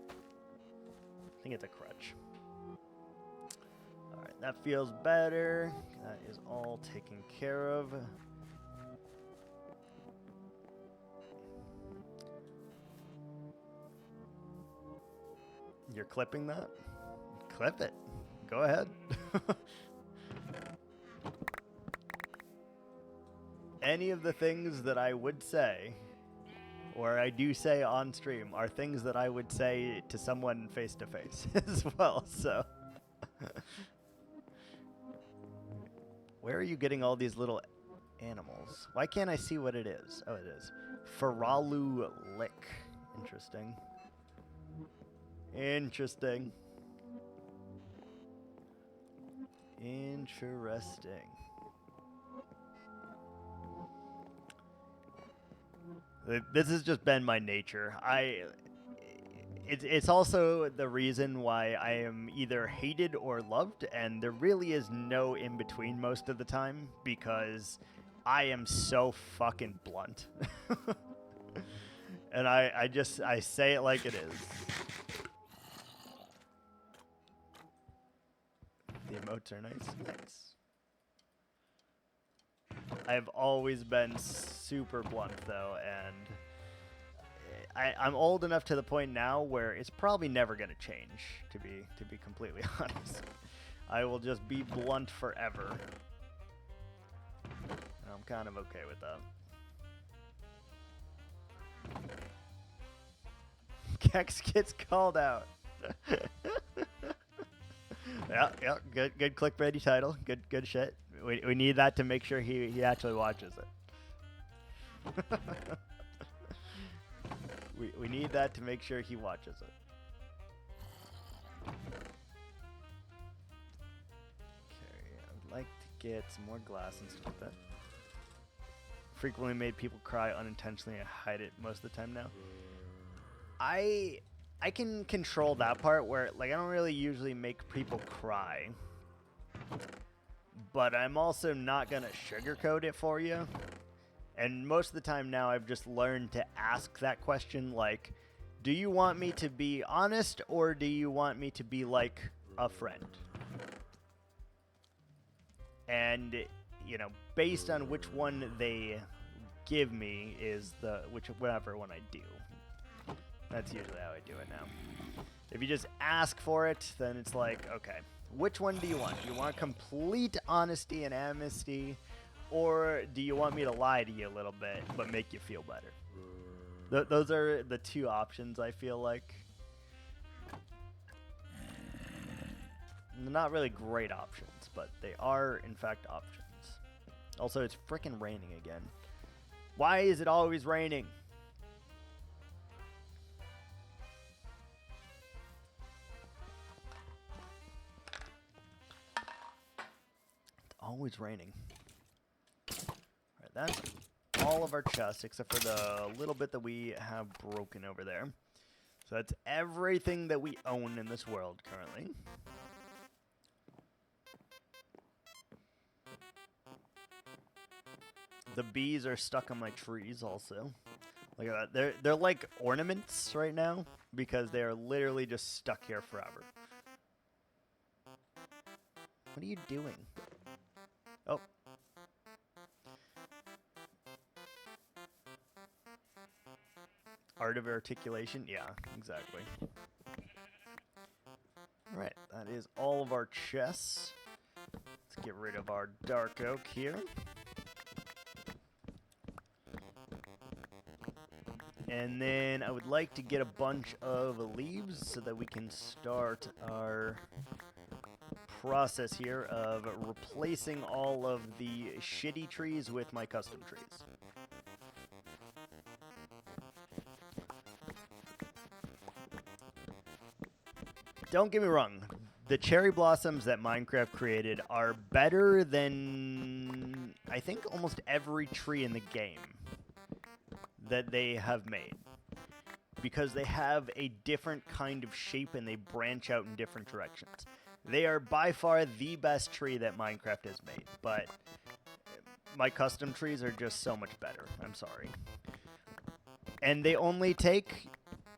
I think it's a crutch. All right, that feels better. That is all taken care of. You're clipping that? Clip it. Go ahead. Any of the things that I would say, or I do say on stream, are things that I would say to someone face to face as well, so. Where are you getting all these little animals? Why can't I see what it is? Oh, it is. Faralu Lick. Interesting. Interesting. Interesting. This has just been my nature. It's also the reason why I am either hated or loved, and there really is no in between most of the time because I am so fucking blunt. And I say it like it is. The emotes are nice. Nice. I've always been super blunt though, and I'm old enough to the point now where it's probably never gonna change. To be completely honest, I will just be blunt forever. And I'm kind of okay with that. Kex gets called out. Yeah, good clickbaity title. Good shit. We need that to make sure he actually watches it. we need that to make sure he watches it. Okay, I would like to get some more glass and stuff like that. Frequently made people cry unintentionally. I hide it most of the time now. I can control that part where, like, I don't really usually make people cry. But I'm also not going to sugarcoat it for you. And most of the time now I've just learned to ask that question, like, do you want me to be honest or do you want me to be like a friend? And, you know, based on which one they give me is whatever one I do. That's usually how I do it now. If you just ask for it, then it's like, okay, which one do you want? Do you want complete honesty and amnesty, or do you want me to lie to you a little bit but make you feel better? Those are the two options, I feel like. They're not really great options, but they are, in fact, options. Also, it's frickin' raining again. Why is it always raining? Always raining. Alright, that's all of our chests except for the little bit that we have broken over there. So that's everything that we own in this world currently. The bees are stuck on my trees also. Look at that. They're like ornaments right now because they are literally just stuck here forever. What are you doing? Oh. Art of articulation? Yeah, exactly. Alright, that is all of our chests. Let's get rid of our dark oak here. And then I would like to get a bunch of leaves so that we can start our process here of replacing all of the shitty trees with my custom trees. don't get me wrong. The cherry blossoms that Minecraft created are better than, I think, almost every tree in the game that they have made. Because they have a different kind of shape and they branch out in different directions. They are by far the best tree that Minecraft has made, but my custom trees are just so much better. I'm sorry. And they only take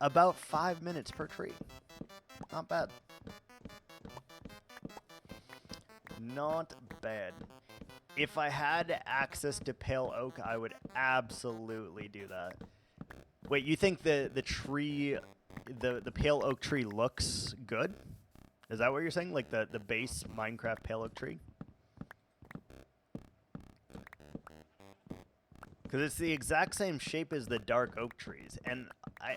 about 5 minutes per tree. Not bad. Not bad. If I had access to pale oak, I would absolutely do that. Wait, you think the tree, the pale oak tree looks good? Is that what you're saying? Like the base Minecraft pale oak tree? Because it's the exact same shape as the dark oak trees. And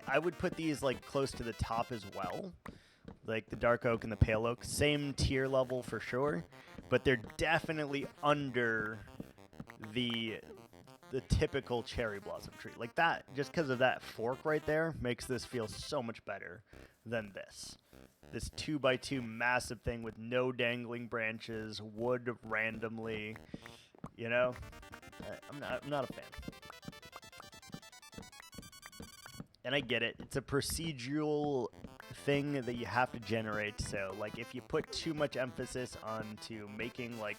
I would put these like close to the top as well. Like the dark oak and the pale oak. Same tier level for sure. But they're definitely under the typical cherry blossom tree. Like that, just because of that fork right there, makes this feel so much better than this. This 2x2 massive thing with no dangling branches, wood randomly, you know? I'm not a fan. And I get it. It's a procedural thing that you have to generate. So, like, if you put too much emphasis onto making, like,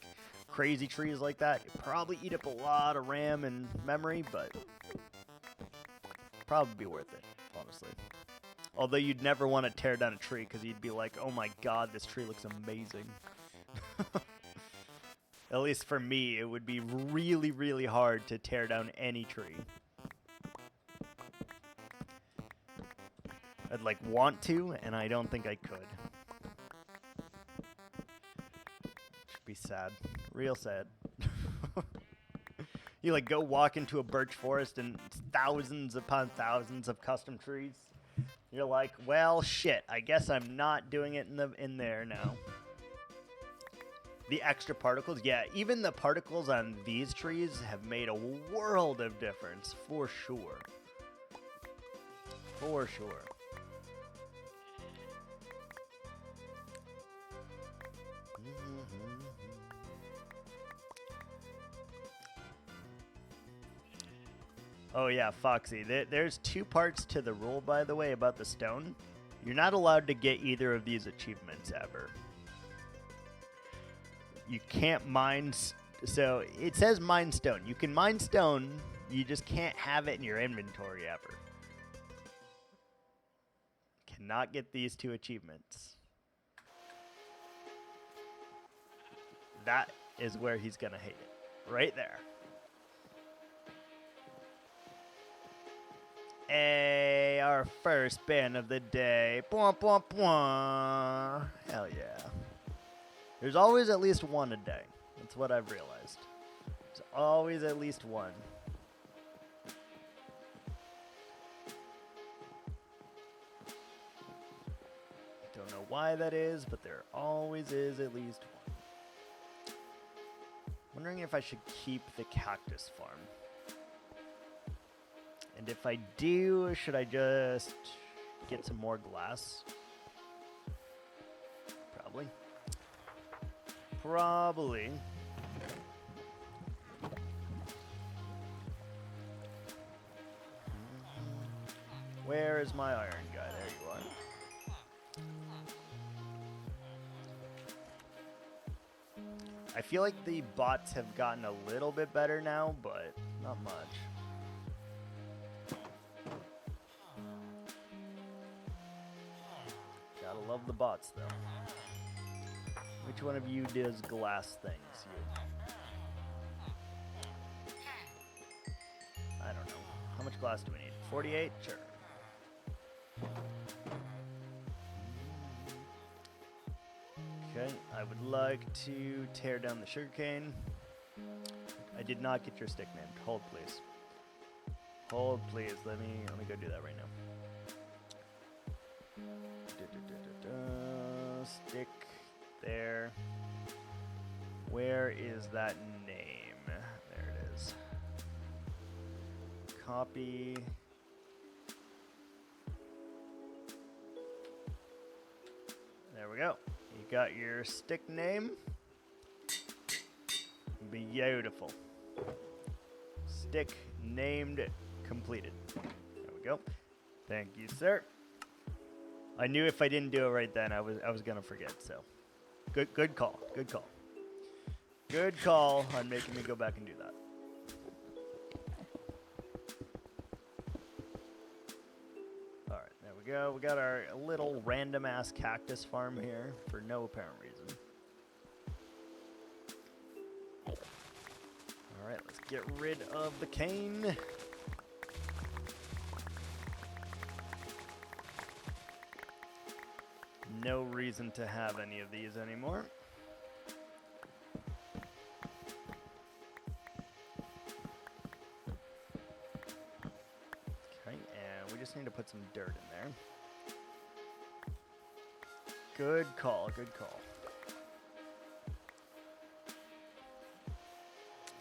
crazy trees like that, it'd probably eat up a lot of RAM and memory, but probably be worth it, honestly. Although you'd never want to tear down a tree because you'd be like, oh my god, this tree looks amazing. At least for me, it would be really, really hard to tear down any tree. I'd like want to, and I don't think I could. Should be sad. Real sad. You like go walk into a birch forest and thousands upon thousands of custom trees. You're like, well, shit, I guess I'm not doing it in there now. The extra particles, yeah, even the particles on these trees have made a world of difference, for sure. For sure. Oh yeah, Foxy. There's 2 parts to the rule, by the way, about the stone. You're not allowed to get either of these achievements ever. You can't mine... So, it says mine stone. You can mine stone, you just can't have it in your inventory ever. Cannot get these 2 achievements. That is where he's gonna hate it. Right there. Hey, our first ban of the day. Bwah, bwah, bwah. Hell yeah. There's always at least one a day. That's what I've realized. There's always at least one. Don't know why that is, but there always is at least one. Wondering if I should keep the cactus farm. And if I do, should I just get some more glass? Probably. Probably. Where is my iron guy? There you are. I feel like the bots have gotten a little bit better now, but not much. Gotta love the bots, though. Which one of you does glass things? You. I don't know. How much glass do we need? 48? Sure. Okay, I would like to tear down the sugarcane. I did not get your stick named. Hold, please. Hold, please. Let me go do that right now. Stick there. Where is that name? There it is. Copy. There we go. You got your stick name. Beautiful. Stick named completed. There we go. Thank you, sir. I knew if I didn't do it right then, I was gonna forget. So, good call. Good call. Good call on making me go back and do that. All right, there we go. We got our little random ass cactus farm here for no apparent reason. All right, let's get rid of the cane. No reason to have any of these anymore. Okay, and we just need to put some dirt in there. Good call, good call.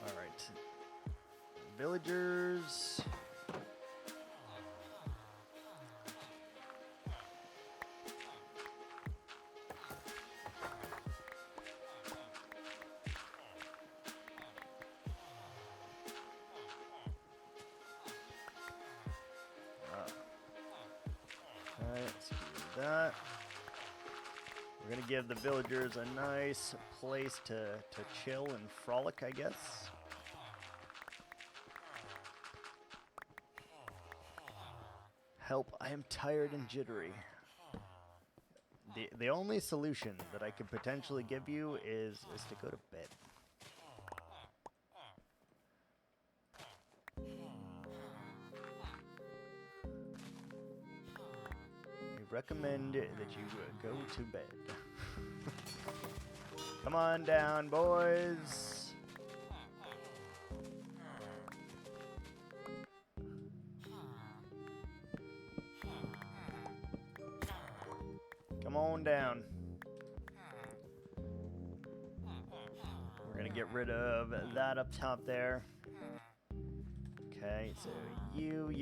All right. Villagers. Let's do that. We're going to give the villagers a nice place to chill and frolic, I guess. Help, I am tired and jittery. The only solution that I could potentially give you is to go to bed. Recommend that you go to bed. Come on down, boys. Come on down. We're gonna get rid of that up top there. Okay, so you.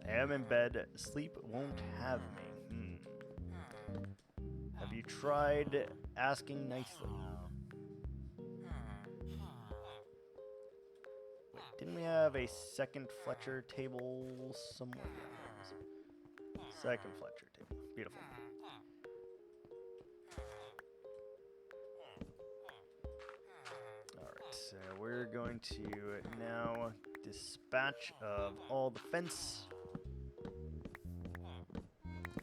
I am in bed. Sleep won't have me. Have you tried asking nicely? Wait, didn't we have a second Fletcher table somewhere? Second Fletcher table. Beautiful. Alright, so we're going to now dispatch of all the fence.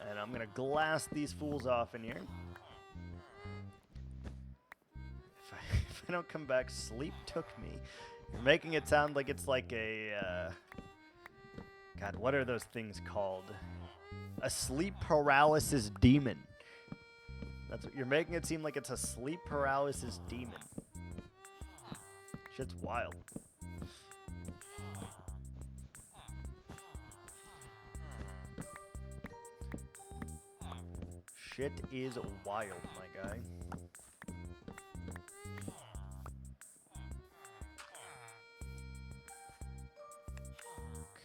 And I'm going to glass these fools off in here. If I don't come back, sleep took me. You're making it sound like it's like a... God, what are those things called? A sleep paralysis demon. That's what you're making it seem like. It's a sleep paralysis demon. Shit's wild. Shit is wild, my guy.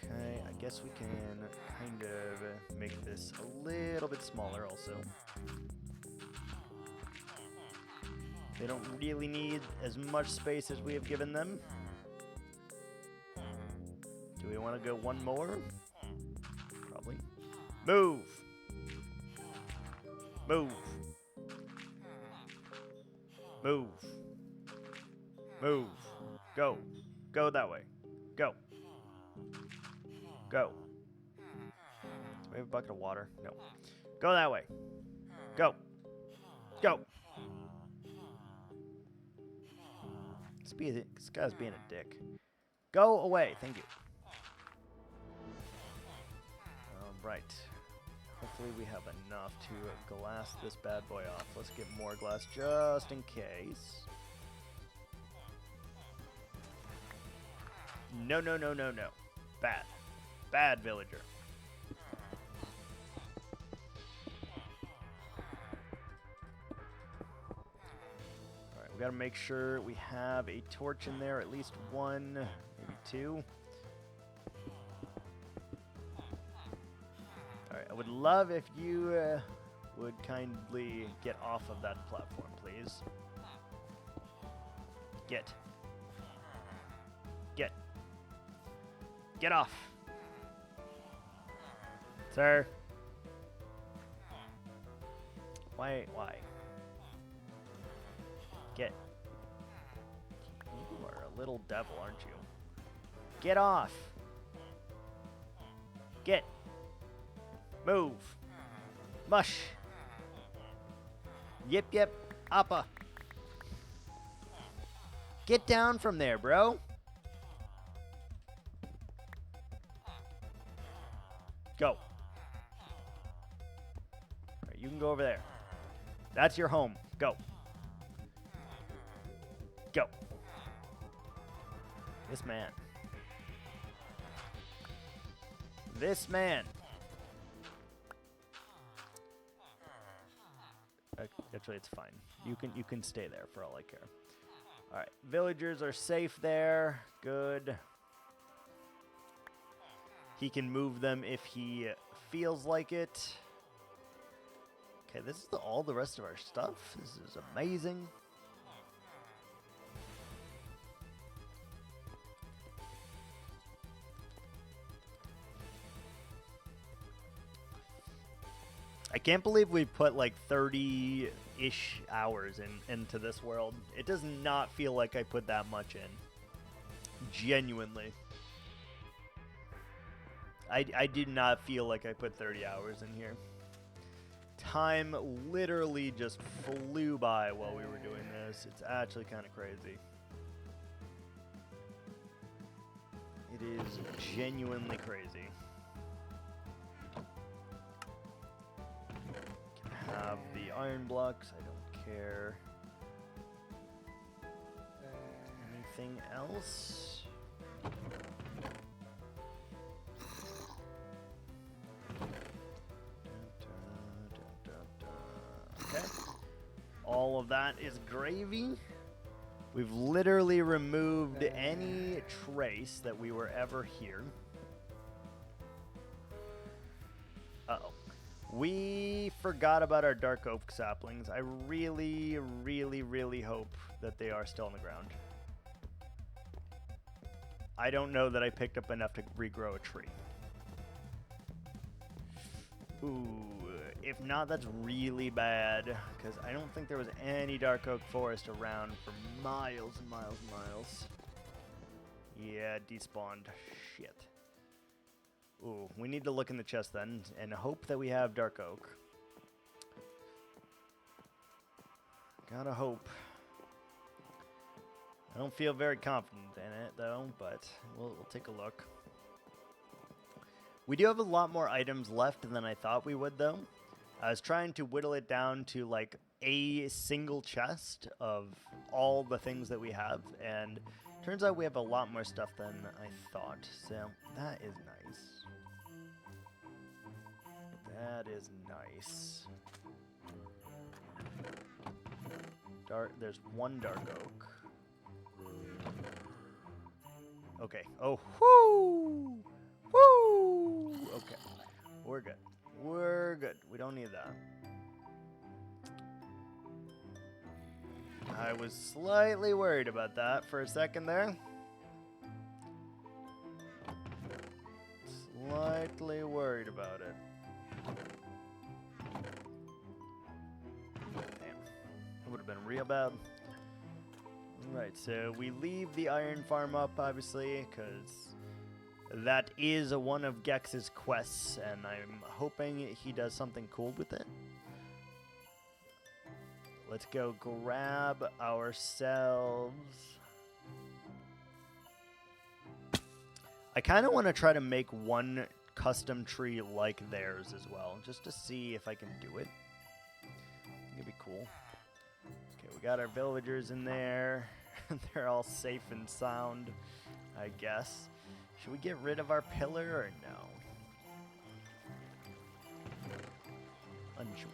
Okay, I guess we can kind of make this a little bit smaller also. They don't really need as much space as we have given them. Do we want to go one more? Probably. Move! Move. Move. Move. Go. Go that way. Go. Go. Do we have a bucket of water? No. Go that way. Go. Go. This guy's being a dick. Go away. Thank you. All right. Hopefully we have enough to glass this bad boy off. Let's get more glass just in case. No. Bad. Bad villager. Alright, we gotta make sure we have a torch in there, at least one, maybe two. Alright, I would love if you would kindly get off of that platform, please. Get. Get off. Sir. Why? Get. You are a little devil, aren't you? Get off. Get. Move. Mush. Yip. Appa. Get down from there, bro. Go. All right, you can go over there. That's your home. Go. Go. This man. This man. Actually, it's fine. You can stay there for all I care. All right, villagers are safe there. Good. He can move them if he feels like it. Okay, this is all the rest of our stuff. This is amazing. I can't believe we put like 30-ish hours into this world. It does not feel like I put that much in. Genuinely. I did not feel like I put 30 hours in here. Time literally just flew by while we were doing this. It's actually kind of crazy. It is genuinely crazy. Can have the iron blocks. I don't care. Anything else? Okay. All of that is gravy. We've literally removed any trace that we were ever here. Uh-oh. We forgot about our dark oak saplings. I really, really, really hope that they are still on the ground. I don't know that I picked up enough to regrow a tree. Ooh, if not, that's really bad, because I don't think there was any dark oak forest around for miles and miles and miles. Yeah, despawned. Shit. Ooh, we need to look in the chest then and hope that we have dark oak. Gotta hope. I don't feel very confident in it though, but we'll take a look. We do have a lot more items left than I thought we would though. I was trying to whittle it down to like a single chest of all the things that we have, and turns out we have a lot more stuff than I thought, so that is nice. That is nice. There's one dark oak. Okay. Oh, whoo! Woo! Okay. We're good. We're good. We don't need that. I was slightly worried about that for a second there. Slightly worried about it. Damn. It would have been real bad. Right, so we leave the iron farm up, obviously, because that is one of Gex's quests, and I'm hoping he does something cool with it. Let's go grab ourselves. I kind of want to try to make one custom tree like theirs as well, just to see if I can do it. I think it'd be cool. Okay, we got our villagers in there. They're all safe and sound, I guess. Should we get rid of our pillar or no? Unsure.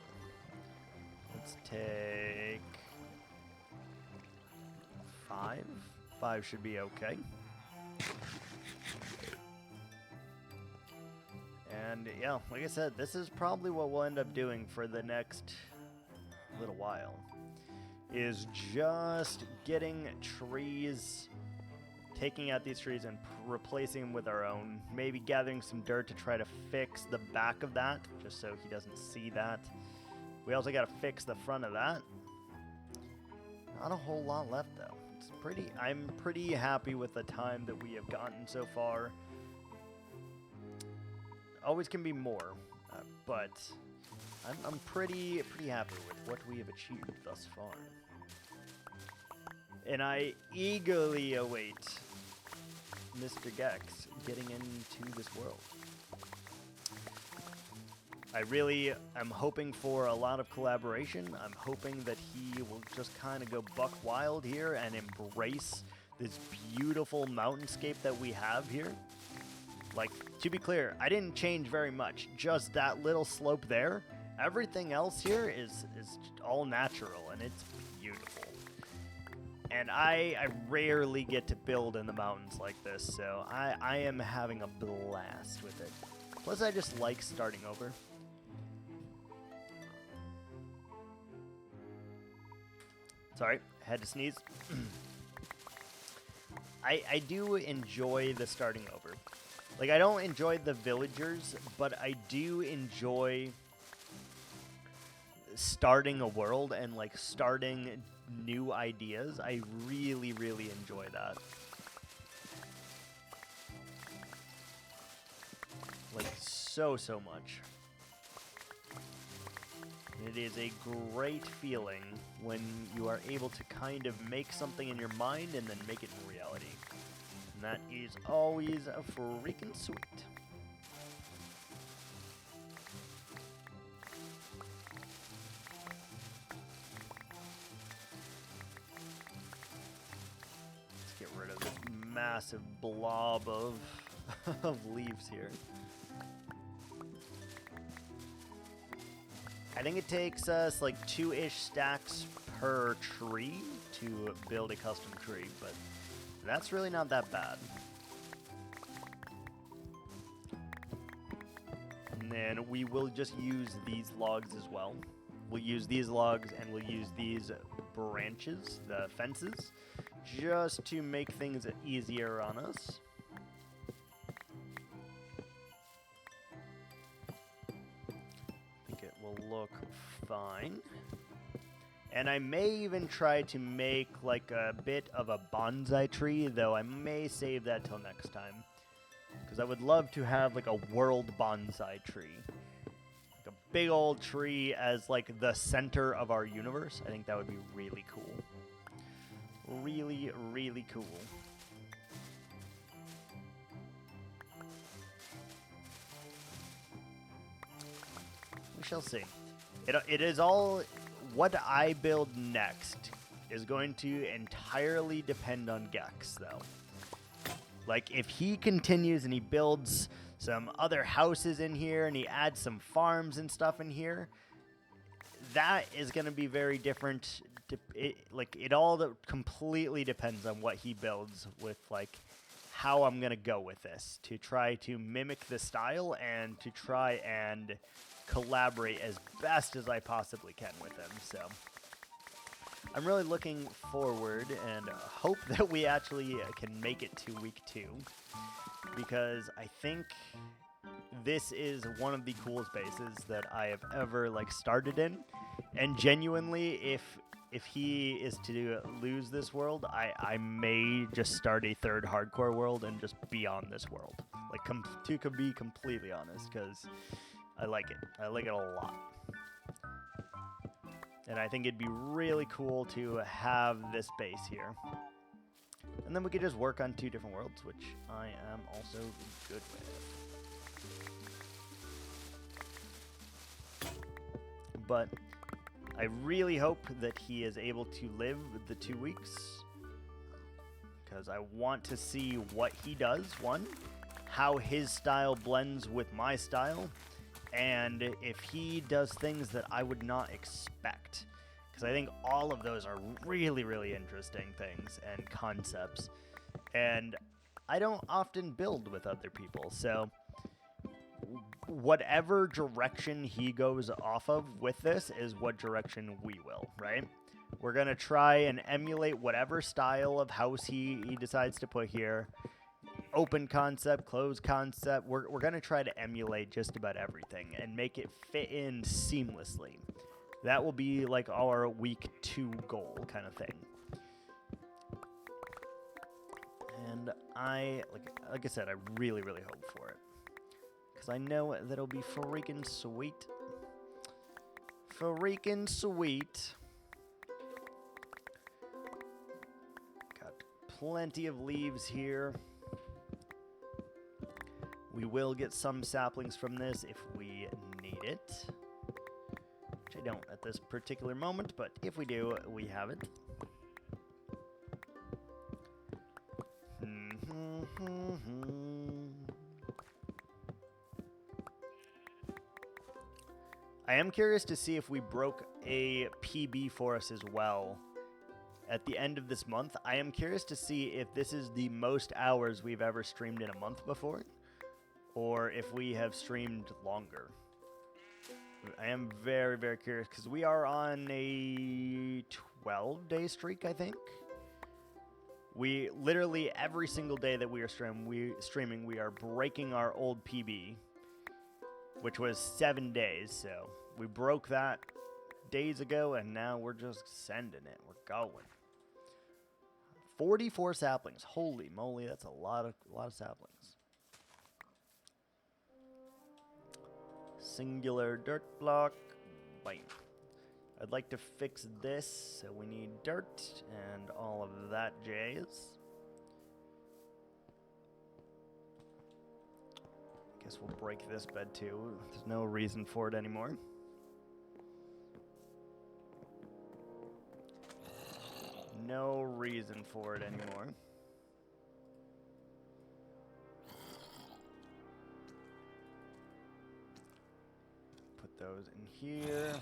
Let's take 5. 5 should be okay. And yeah, like I said, this is probably what we'll end up doing for the next while is just getting trees, taking out these trees and replacing them with our own. Maybe gathering some dirt to try to fix the back of that, just so he doesn't see that. We also got to fix the front of that. Not a whole lot left, though. I'm pretty happy with the time that we have gotten so far. Always can be more, but I'm pretty happy with what we have achieved thus far. And I eagerly await Mr. Gex getting into this world. I really am hoping for a lot of collaboration. I'm hoping that he will just kind of go buck wild here and embrace this beautiful mountainscape that we have here. Like, to be clear, I didn't change very much. Just that little slope there. Everything else here is all natural, and it's beautiful. And I rarely get to build in the mountains like this, so I am having a blast with it. Plus, I just like starting over. Sorry, had to sneeze. I do enjoy the starting over. Like, I don't enjoy the villagers, but I do enjoy starting a world and, like, starting new ideas. I really, really enjoy that. Like, so much. It is a great feeling when you are able to kind of make something in your mind and then make it in reality. And that is always freaking sweet. Let's get rid of this massive blob of, of leaves here. I think it takes us like 2-ish stacks per tree to build a custom tree, but that's really not that bad. And then we will just use these logs as well. We'll use these logs and we'll use these branches, the fences, just to make things easier on us. Look fine. And I may even try to make like a bit of a bonsai tree, though I may save that till next time, because I would love to have like a world bonsai tree, like a big old tree as like the center of our universe. I think that would be really cool. Really, really cool. We shall see. It is all, what I build next is going to entirely depend on Gex, though. Like, if he continues and he builds some other houses in here and he adds some farms and stuff in here, that is going to be very different. It all completely depends on what he builds with, like, how I'm going to go with this to try to mimic the style and to try and collaborate as best as I possibly can with him. So I'm really looking forward and hope that we actually can make it to week 2, because I think this is one of the coolest bases that I have ever like started in. And genuinely, if he is to lose this world, I may just start a 3rd hardcore world and just be on this world, like to be completely honest, because I like it. I like it a lot. And I think it'd be really cool to have this base here. And then we could just work on 2 different worlds, which I am also good with. But I really hope that he is able to live the 2 weeks, because I want to see what he does, one, how his style blends with my style, and if he does things that I would not expect, because I think all of those are really, really interesting things and concepts, and I don't often build with other people, so whatever direction he goes off of with this is what direction we will, right? We're going to try and emulate whatever style of house he decides to put here. Open concept, closed concept. We're going to try to emulate just about everything and make it fit in seamlessly. That will be like our week 2 goal kind of thing. And like I said, I really, really hope for it. Because I know that it'll be freaking sweet. Freaking sweet. Got plenty of leaves here. We will get some saplings from this if we need it. Which I don't at this particular moment, but if we do, we have it. I am curious to see if we broke a PB for us as well at the end of this month. I am curious to see if this is the most hours we've ever streamed in a month before, or if we have streamed longer. I am very, very curious because we are on a 12-day streak, I think. We literally every single day that we are streaming, we are breaking our old PB, which was 7 days. So we broke that days ago, and now we're just sending it. We're going. 44 saplings. Holy moly, that's a lot of saplings. Singular dirt block. Bam. I'd like to fix this, so we need dirt and all of that jazz. Guess we'll break this bed too. There's no reason for it anymore. No reason for it anymore. Put those in here.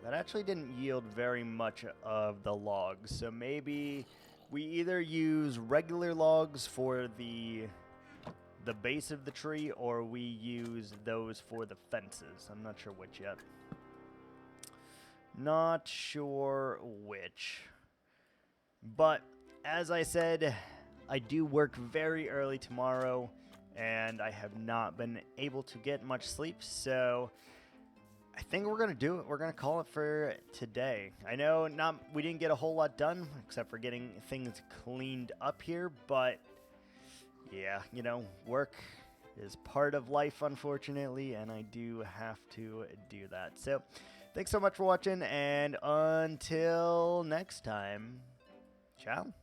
That actually didn't yield very much of the logs, so maybe we either use regular logs for the base of the tree, or we use those for the fences. I'm not sure which yet. Not sure which. But, as I said, I do work very early tomorrow, and I have not been able to get much sleep, so I think we're going to do it. We're going to call it for today. I know we didn't get a whole lot done, except for getting things cleaned up here, but yeah, you know, work is part of life, unfortunately, and I do have to do that. So, thanks so much for watching, and until next time, ciao.